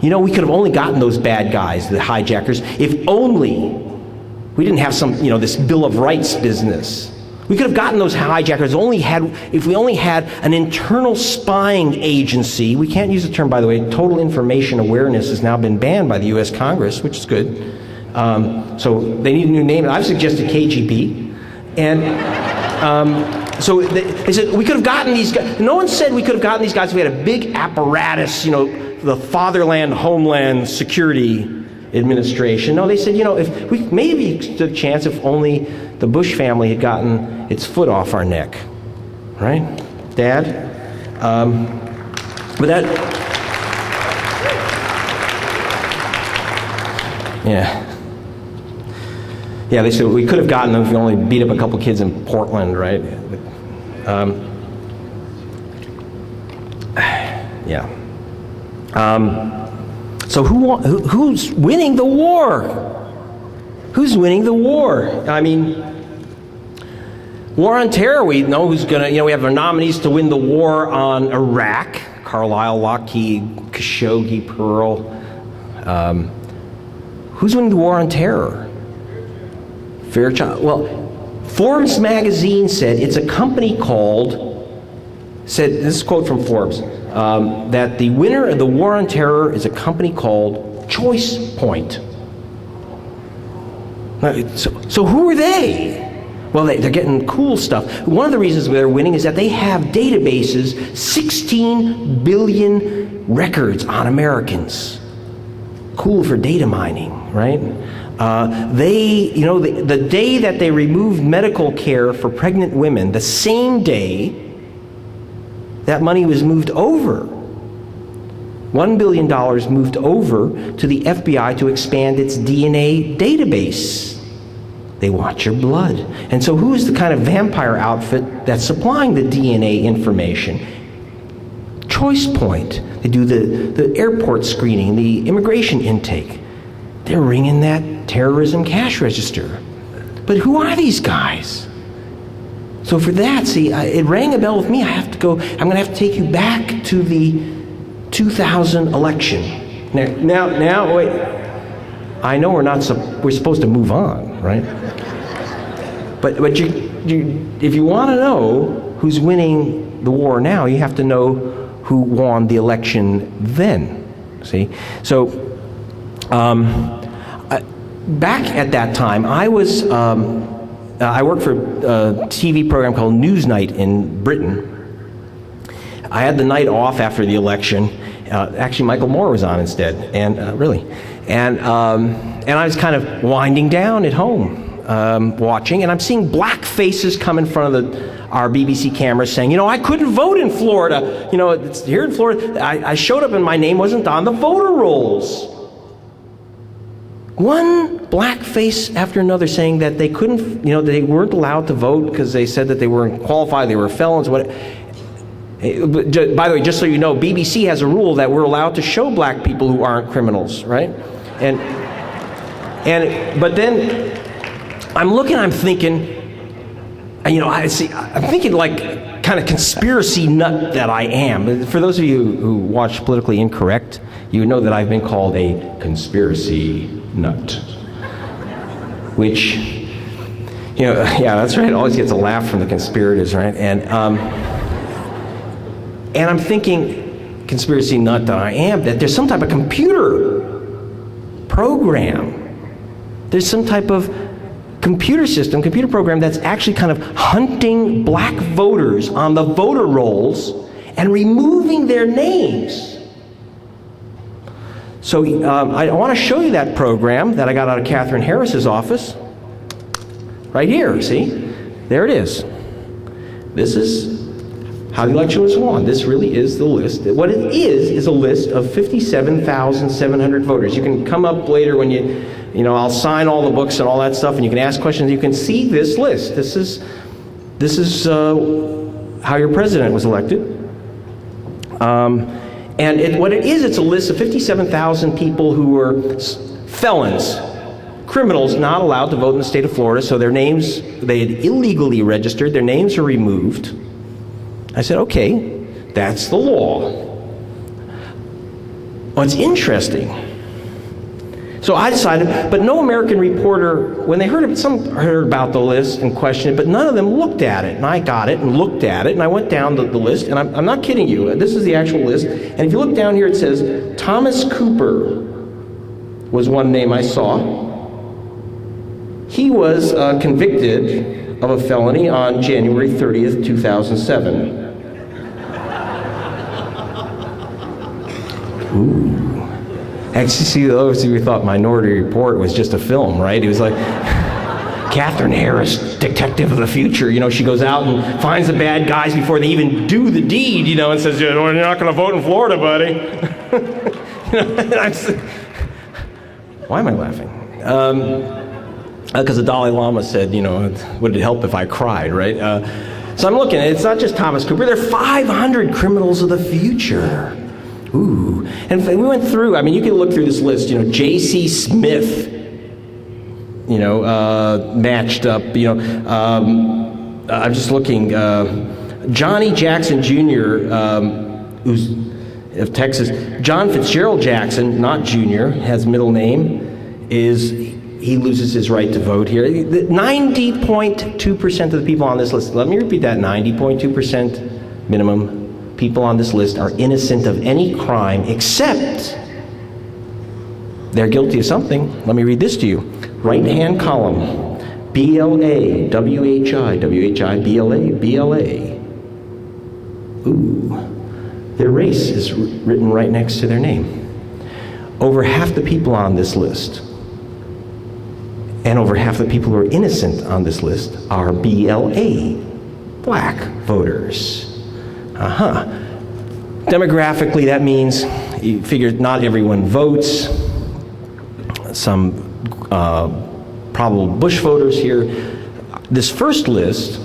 S1: you know, we could have only gotten those bad guys, the hijackers, if only we didn't have some, you know, this Bill of Rights business. We could have gotten those hijackers if we only had an internal spying agency. We can't use the term, by the way. Total information awareness has now been banned by the U.S. Congress, which is good. So they need a new name. I've suggested KGB. And so they said we could have gotten these guys. No one said we could have gotten these guys if we had a big apparatus, you know, the Fatherland Homeland Security Administration. No, they said, you know, if we maybe stood a chance if only the Bush family had gotten its foot off our neck, right, Dad? But that, yeah, they said we could have gotten them if we only beat up a couple kids in Portland, right? Yeah. So who's winning the war? Who's winning the war? I mean, war on terror, we know who's going to, you know, we have our nominees to win the war on Iraq, Carlisle, Lockheed, Khashoggi, Pearl. Who's winning the war on terror? Fairchild. Well, Forbes magazine said it's a company said, this is a quote from Forbes, that the winner of the war on terror is a company called Choice Point. So who are they? Well, they're getting cool stuff. One of the reasons they're winning is that they have databases, 16 billion records on Americans. Cool for data mining, right? You know, the day that they removed medical care for pregnant women, the same day that money was moved over. $1 billion moved over to the FBI to expand its DNA database. They want your blood. And so who is the kind of vampire outfit that's supplying the DNA information? Choice Point. They do the airport screening, the immigration intake. They're ringing that terrorism cash register. But who are these guys? So for that, see, it rang a bell with me. I'm going to have to take you back to the 2000 election. Now, wait. I know we're supposed to move on, right? But if you want to know who's winning the war now, you have to know who won the election then. See, so back at that time, I was I worked for a TV program called Newsnight in Britain. I had the night off after the election. Actually, Michael Moore was on instead, and and I was kind of winding down at home, watching, and I'm seeing black faces come in front of our BBC cameras saying, you know, I couldn't vote in Florida. You know, it's here in Florida. I showed up and my name wasn't on the voter rolls. One black face after another saying that they couldn't, you know, they weren't allowed to vote because they said that they weren't qualified, they were felons, what. By the way, just so you know, BBC has a rule that we're allowed to show black people who aren't criminals, right? But then I'm looking, I'm thinking, you know, I'm thinking like kind of conspiracy nut that I am. For those of you who watch Politically Incorrect, you know that I've been called a conspiracy nut, which, you know, yeah, that's right. It always gets a laugh from the conspirators, right? And I'm thinking, conspiracy nut that I am, that there's some type of computer program. There's some type of computer program that's actually kind of hunting black voters on the voter rolls and removing their names. So I want to show you that program that I got out of Catherine Harris's office. Right here, see? There it is. This is how the election was won. This really is the list. What it is a list of 57,700 voters. You can come up later when you know, I'll sign all the books and all that stuff, and you can ask questions. You can see this list. This is how your president was elected. And what it is, it's a list of 57,000 people who were felons, criminals not allowed to vote in the state of Florida, so their names, they had illegally registered, their names are removed. I said, okay, that's the law. What's interesting, so I decided, but no American reporter, when they heard of it, some heard about the list and questioned it, but none of them looked at it. And I got it and looked at it, and I went down the list, and I'm not kidding you, this is the actual list. And if you look down here, it says Thomas Cooper was one name I saw. He was convicted of a felony on January 30th, 2007. Ooh. Actually, those of you thought Minority Report was just a film, right? It was like Catherine Harris, detective of the future. You know, she goes out and finds the bad guys before they even do the deed, you know, and says, you're not going to vote in Florida, buddy. You know, why am I laughing? Because the Dalai Lama said, you know, would it help if I cried, right? So I'm looking, it's not just Thomas Cooper. There are 500 criminals of the future. Ooh. And we went through, I mean, you can look through this list, you know, J.C. Smith, you know, matched up, you know, I'm just looking, Johnny Jackson Jr., who's of Texas, John Fitzgerald Jackson, not Jr., has middle name, he loses his right to vote here. 90.2% of the people on this list, let me repeat that, 90.2% minimum people on this list are innocent of any crime except they're guilty of something. Let me read this to you. Right-hand column, BLA, WHI, WHI, BLA, BLA. Ooh, their race is written right next to their name. Over half the people on this list, and over half the people who are innocent on this list, are BLA, black voters. Demographically, that means you figure not everyone votes. Some probable Bush voters here. This first list,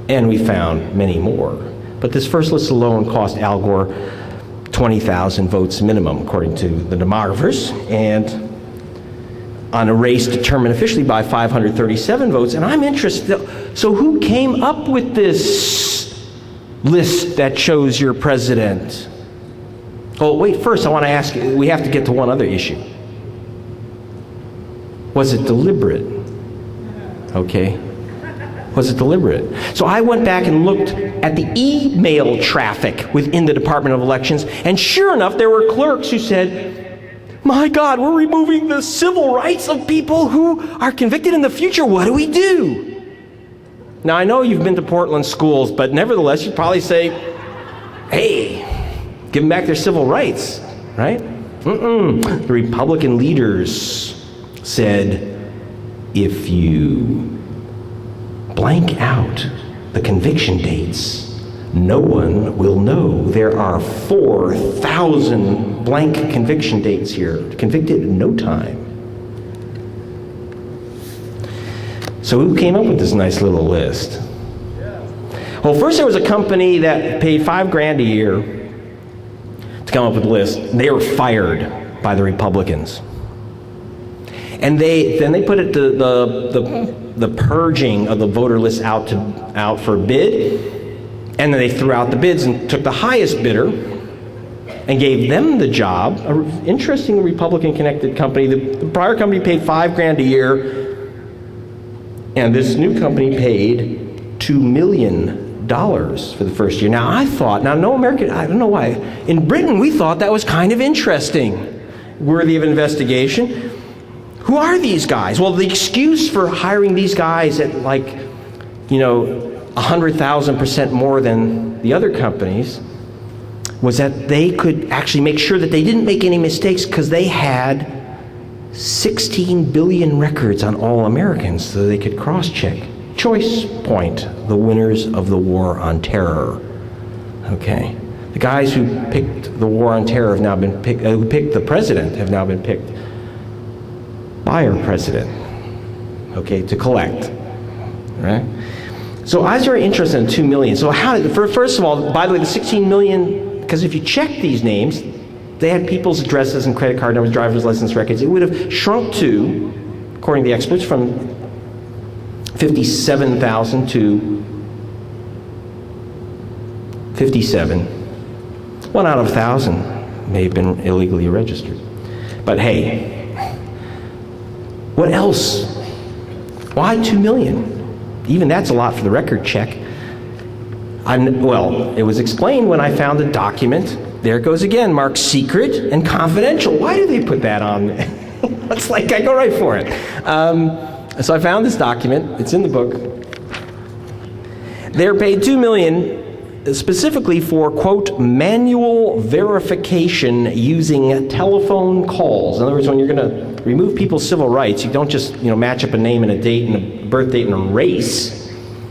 S1: and we found many more, but this first list alone cost Al Gore 20,000 votes minimum, according to the demographers, and on a race determined officially by 537 votes. And I'm interested, so who came up with this list that shows your president? Oh, wait, first I want to ask, we have to get to one other issue. Was it deliberate? Okay. Was it deliberate? So I went back and looked at the email traffic within the Department of Elections, and sure enough, there were clerks who said, my God, we're removing the civil rights of people who are convicted in the future. What do we do? Now, I know you've been to Portland schools, but nevertheless, you'd probably say, hey, give them back their civil rights, right? The Republican leaders said, if you blank out the conviction dates, no one will know there are 4,000 blank conviction dates here, convicted in no time. So who came up with this nice little list? Well, first there was a company that paid $5,000 a year to come up with a list. They were fired by the Republicans. And then they put it to the purging of the voter list out for bid. And then they threw out the bids and took the highest bidder and gave them the job. An interesting Republican-connected company. The prior company paid $5,000 a year, and this new company paid $2 million for the first year. Now, I don't know why. In Britain, we thought that was kind of interesting, worthy of investigation. Who are these guys? Well, the excuse for hiring these guys at 100,000% more than the other companies was that they could actually make sure that they didn't make any mistakes because they had 16 billion records on all Americans so they could cross-check. Choice point, the winners of the war on terror. Okay. The guys who picked the war on terror have now been picked, who picked the president have now been picked by our president, okay, to collect, right? So I was very interested in 2 million. So first of all, by the way, the 16 million, because if you check these names, they had people's addresses and credit card numbers, driver's license records. It would have shrunk to, according to the experts, from 57,000 to 57. 1 out of 1,000 may have been illegally registered. But hey, what else? Why 2 million? Even that's a lot for the record check. Well, it was explained when I found a document. There it goes again, marked secret and confidential. Why do they put that on? It's like I go right for it. So I found this document. It's in the book. They're paid $2 million specifically for, quote, manual verification using telephone calls. In other words, when you're going to remove people's civil rights, you don't just match up a name and a date and a birth date and a race.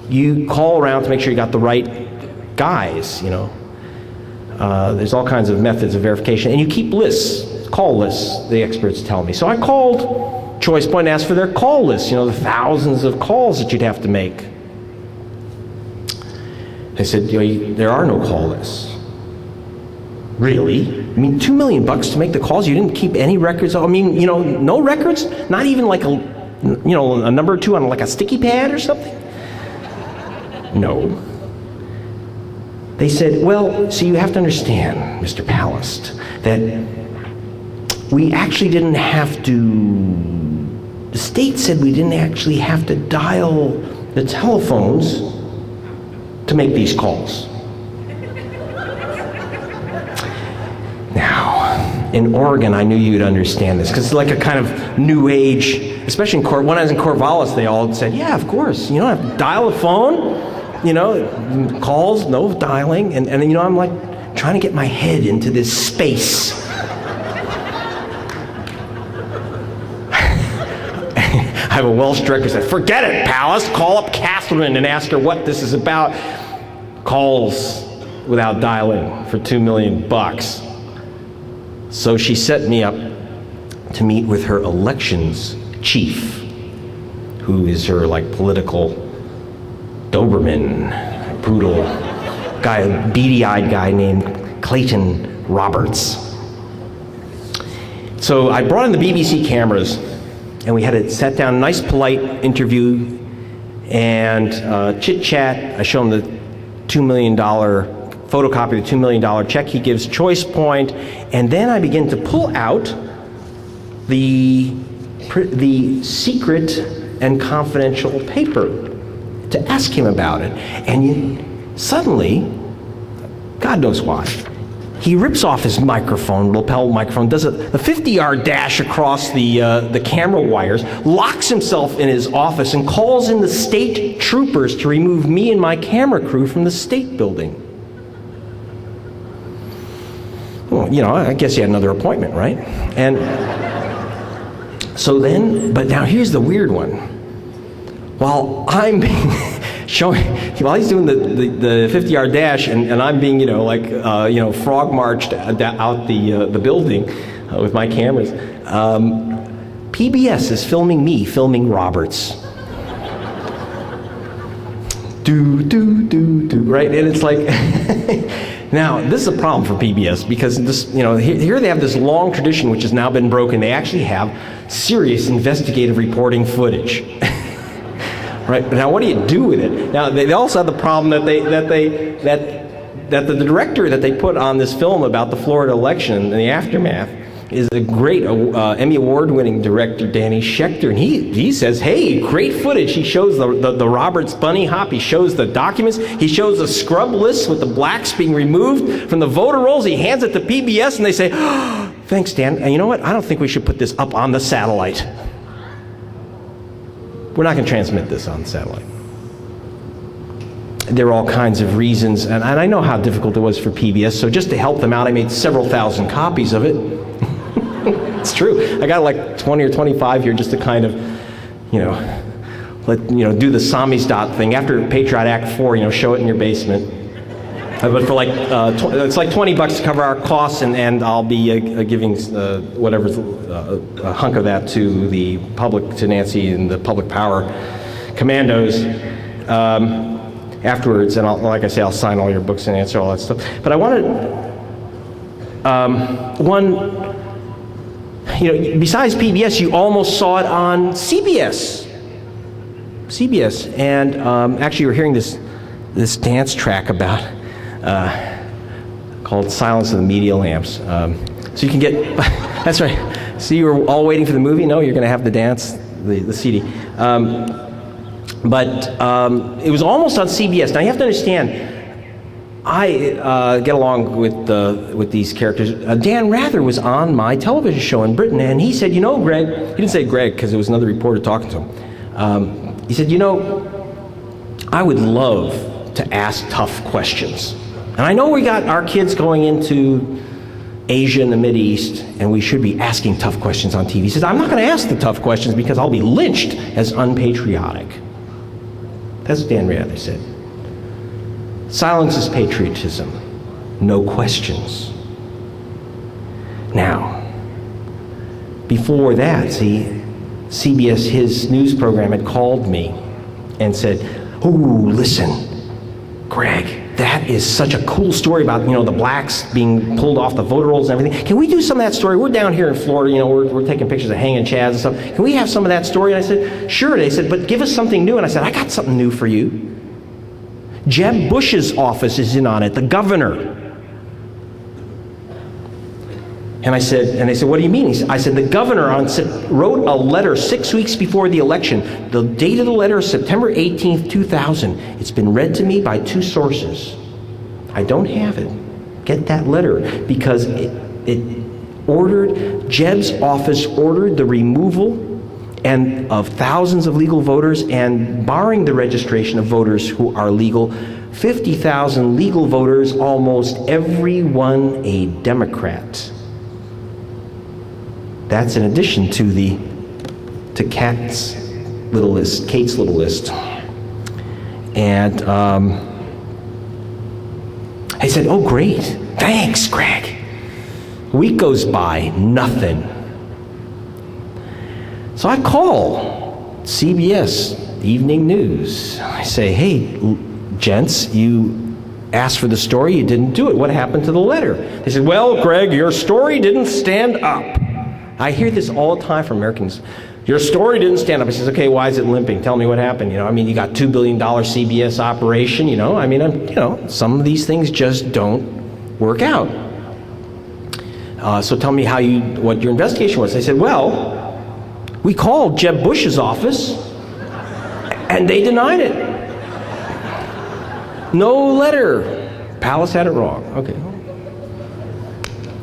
S1: You call around to make sure you got the right guys. There's all kinds of methods of verification, and you keep lists, call lists. The experts tell me. So I called Choice Point and asked for their call list. The thousands of calls that you'd have to make. They said, there are no call lists. Really? I mean, $2 million to make the calls? You didn't keep any records? I mean, no records? Not even like a number or two on like a sticky pad or something? No. They said, well, so you have to understand, Mr. Palast, that we actually didn't have to, the state said we didn't actually have to dial the telephones to make these calls. Now, in Oregon, I knew you'd understand this, because it's like a kind of new age, especially in When I was in Corvallis, they all said, yeah, of course, you don't have to dial a phone, calls, no dialing, and I'm like trying to get my head into this space. I have a Welsh director who said, forget it, Palast, call up Catherine and ask her what this is about. Calls without dialing for $2 million. So she set me up to meet with her elections chief, who is her political Doberman, brutal guy, a beady-eyed guy named Clayton Roberts. So I brought in the BBC cameras, and we had a sat down, nice, polite interview, and chit-chat. I show him the $2 million photocopy of the $2 million check. He gives Choice Point, and then I begin to pull out the secret and confidential paper to ask him about it. And suddenly, God knows why, He rips off his microphone, lapel microphone, does the 50-yard dash across the camera wires, locks himself in his office, and calls in the state troopers to remove me and my camera crew from the state building. Well, you know, I guess he had another appointment, right? And so then, but now here's the weird one. While I'm being while he's doing the 50-yard dash, and I'm being, frog marched out the building with my cameras, PBS is filming me filming Roberts. Right? And it's like, now, this is a problem for PBS because this, here they have this long tradition which has now been broken. They actually have serious investigative reporting footage. Right? Now, what do you do with it? Now, they also have the problem that the director that they put on this film about the Florida election and the aftermath is a great Emmy Award-winning director, Danny Schechter, and he says, hey, great footage. He shows the Roberts bunny hop. He shows the documents. He shows the scrub list with the blacks being removed from the voter rolls. He hands it to PBS, and they say, oh, thanks, Dan. And you know what? I don't think we should put this up on the satellite. We're not going to transmit this on satellite. There are all kinds of reasons, and I know how difficult it was for PBS, so just to help them out, I made several thousand copies of it. It's true. I got like 20 or 25 here just to kind of, do the Samizdat thing. After Patriot Act 4, show it in your basement. But for it's like $20 to cover our costs, and I'll be giving whatever's a hunk of that to the public, to Nancy and the public power commandos afterwards. And like I say, I'll sign all your books and answer all that stuff. But I wanted besides PBS, you almost saw it on CBS. And actually, we're hearing this dance track about. Called Silence of the Media Lamps. So you can get, that's right. So you were all waiting for the movie? No, you're going to have the dance, the CD. But it was almost on CBS. Now you have to understand, I get along with these characters. Dan Rather was on my television show in Britain, and he said, Greg, he didn't say Greg because it was another reporter talking to him. He said, I would love to ask tough questions. And I know we got our kids going into Asia and the Mideast, and we should be asking tough questions on TV. He says, I'm not going to ask the tough questions because I'll be lynched as unpatriotic. That's what Dan Rather said. Silence is patriotism. No questions. Now, before that, CBS, his news program, had called me and said, oh, listen, Greg, that is such a cool story about, the blacks being pulled off the voter rolls and everything. Can we do some of that story? We're down here in Florida, we're taking pictures of hanging chads and stuff. Can we have some of that story? And I said, sure. They said, but give us something new. And I said, I got something new for you. Jeb Bush's office is in on it, the governor. And they said, what do you mean? I said, the governor wrote a letter 6 weeks before the election. The date of the letter is September 18th, 2000. It's been read to me by 2 sources. I don't have it. Get that letter, because Jeb's office ordered the removal of thousands of legal voters and barring the registration of voters who are legal. 50,000 legal voters, almost every one a Democrat. That's in addition to Kate's little list. And I said, oh, great. Thanks, Greg. A week goes by, nothing. So I call CBS Evening News. I say, hey, gents, you asked for the story, you didn't do it. What happened to the letter? They said, well, Greg, your story didn't stand up. I hear this all the time from Americans. Your story didn't stand up. I says, okay, why is it limping? Tell me what happened. You got $2 billion CBS operation, some of these things just don't work out. So tell me what your investigation was. I said, well, we called Jeb Bush's office and they denied it. No letter. Palast had it wrong. Okay.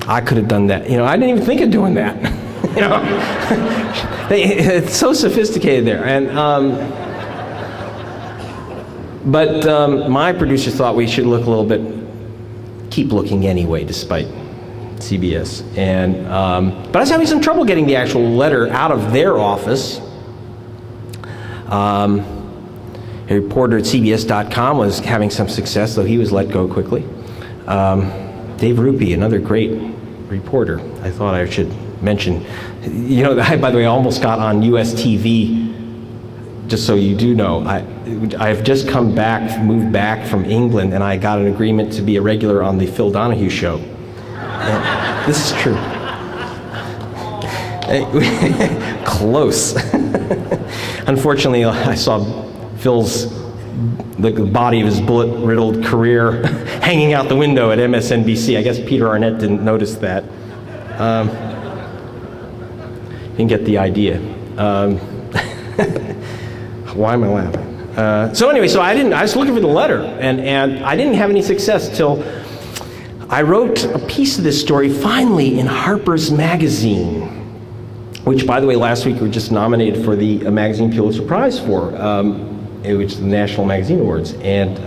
S1: I could have done that. I didn't even think of doing that. It's so sophisticated there. And but my producers thought we should look a little bit, keep looking anyway, despite CBS. And but I was having some trouble getting the actual letter out of their office. A reporter at CBS.com was having some success, though he was let go quickly. Dave Rupee, another great reporter, I thought I should mention. By the way, I almost got on US TV, just so you do know. I've just moved back from England, and I got an agreement to be a regular on the Phil Donahue show. This is true. Close. Unfortunately, I saw the body of his bullet-riddled career hanging out the window at MSNBC. I guess Peter Arnett didn't notice that. Didn't get the idea. Why am I laughing? So anyway, I was looking for the letter, and I didn't have any success till I wrote a piece of this story finally in Harper's Magazine, which, by the way, last week we were just nominated for the Magazine Pulitzer Prize for, which is the National Magazine Awards. And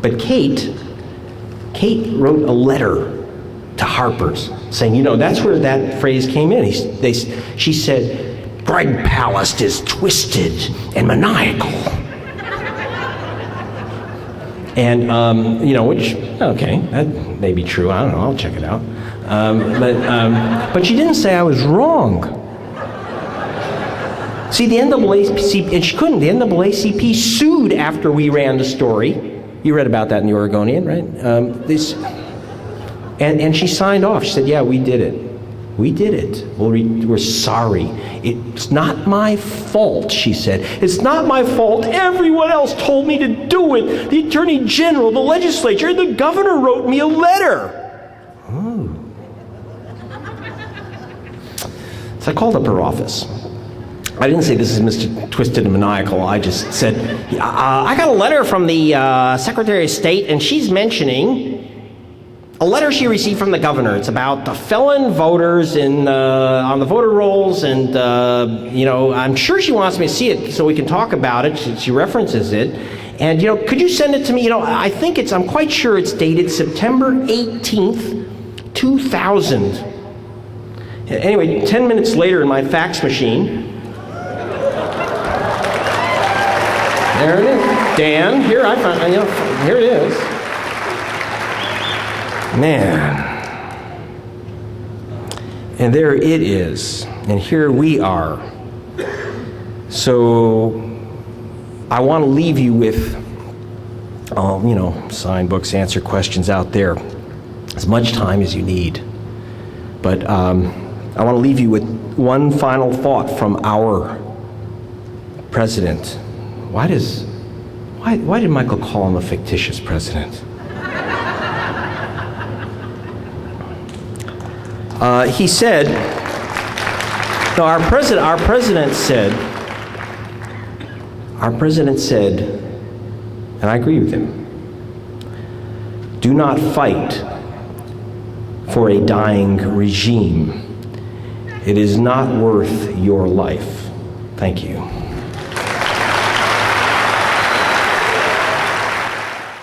S1: but Kate wrote a letter to Harper's saying, that's where that phrase came in. She said, Greg Palast is twisted and maniacal. And, which, okay, that may be true. I don't know. I'll check it out. But she didn't say I was wrong. See, the NAACP, and she couldn't. The NAACP sued after we ran the story. You read about that in the Oregonian, right? And she signed off. She said, yeah, we did it. We did it. We're sorry. It's not my fault, she said. It's not my fault. Everyone else told me to do it. The Attorney General, the legislature, the governor wrote me a letter. Oh. So I called up her office. I didn't say this is Mr. Twisted and Maniacal. I just said, I got a letter from the Secretary of State, and she's mentioning a letter she received from the governor. It's about the felon voters on the voter rolls, and I'm sure she wants me to see it so we can talk about it. She references it, and could you send it to me? I'm quite sure it's dated September 18th, 2000. Anyway, 10 minutes later in my fax machine, there it is. Dan, here I found. Here it is. Man. And there it is. And here we are. So I want to leave you with, sign books, answer questions out there, as much time as you need. But I want to leave you with one final thought from our president. Why did Michael call him a fictitious president? He said, our president said, and I agree with him, do not fight for a dying regime. It is not worth your life. Thank you.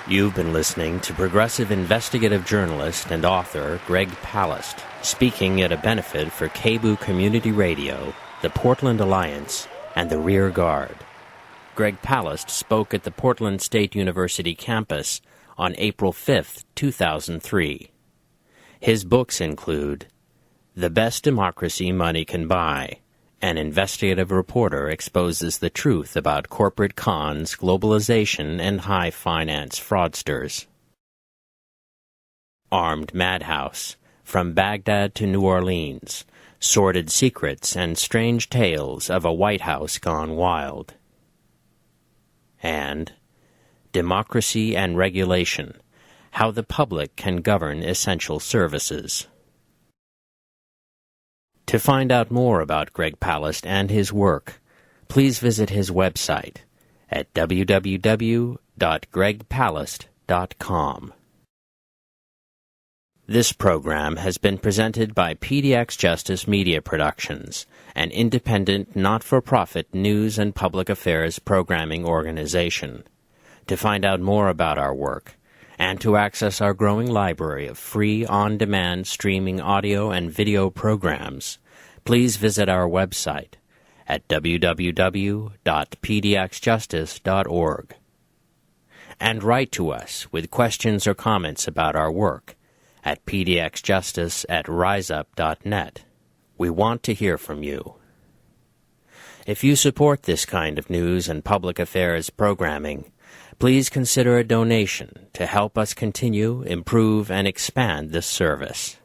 S2: You've been listening to progressive investigative journalist and author Greg Palast speaking at a benefit for KBOO Community Radio, the Portland Alliance, and the Rearguard. Greg Palast spoke at the Portland State University campus on April 5, 2003. His books include The Best Democracy Money Can Buy. An investigative reporter exposes the truth about corporate cons, globalization, and high finance fraudsters. Armed Madhouse, From Baghdad to New Orleans, Sordid Secrets and Strange Tales of a White House Gone Wild. And Democracy and Regulation, How the Public Can Govern Essential Services. To find out more about Greg Palast and his work, please visit his website at www.gregpalast.com. This program has been presented by PDX Justice Media Productions, an independent, not-for-profit news and public affairs programming organization. To find out more about our work, and to access our growing library of free on-demand streaming audio and video programs, please visit our website at www.pdxjustice.org. And write to us with questions or comments about our work at pdxjustice@riseup.net. We want to hear from you. If you support this kind of news and public affairs programming, please consider a donation to help us continue, improve, and expand this service.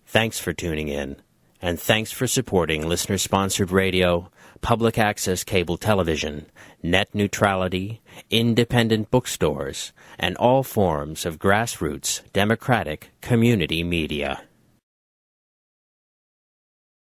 S2: Thanks for tuning in, and thanks for supporting listener-sponsored radio, public access cable television, net neutrality, independent bookstores, and all forms of grassroots, democratic community media.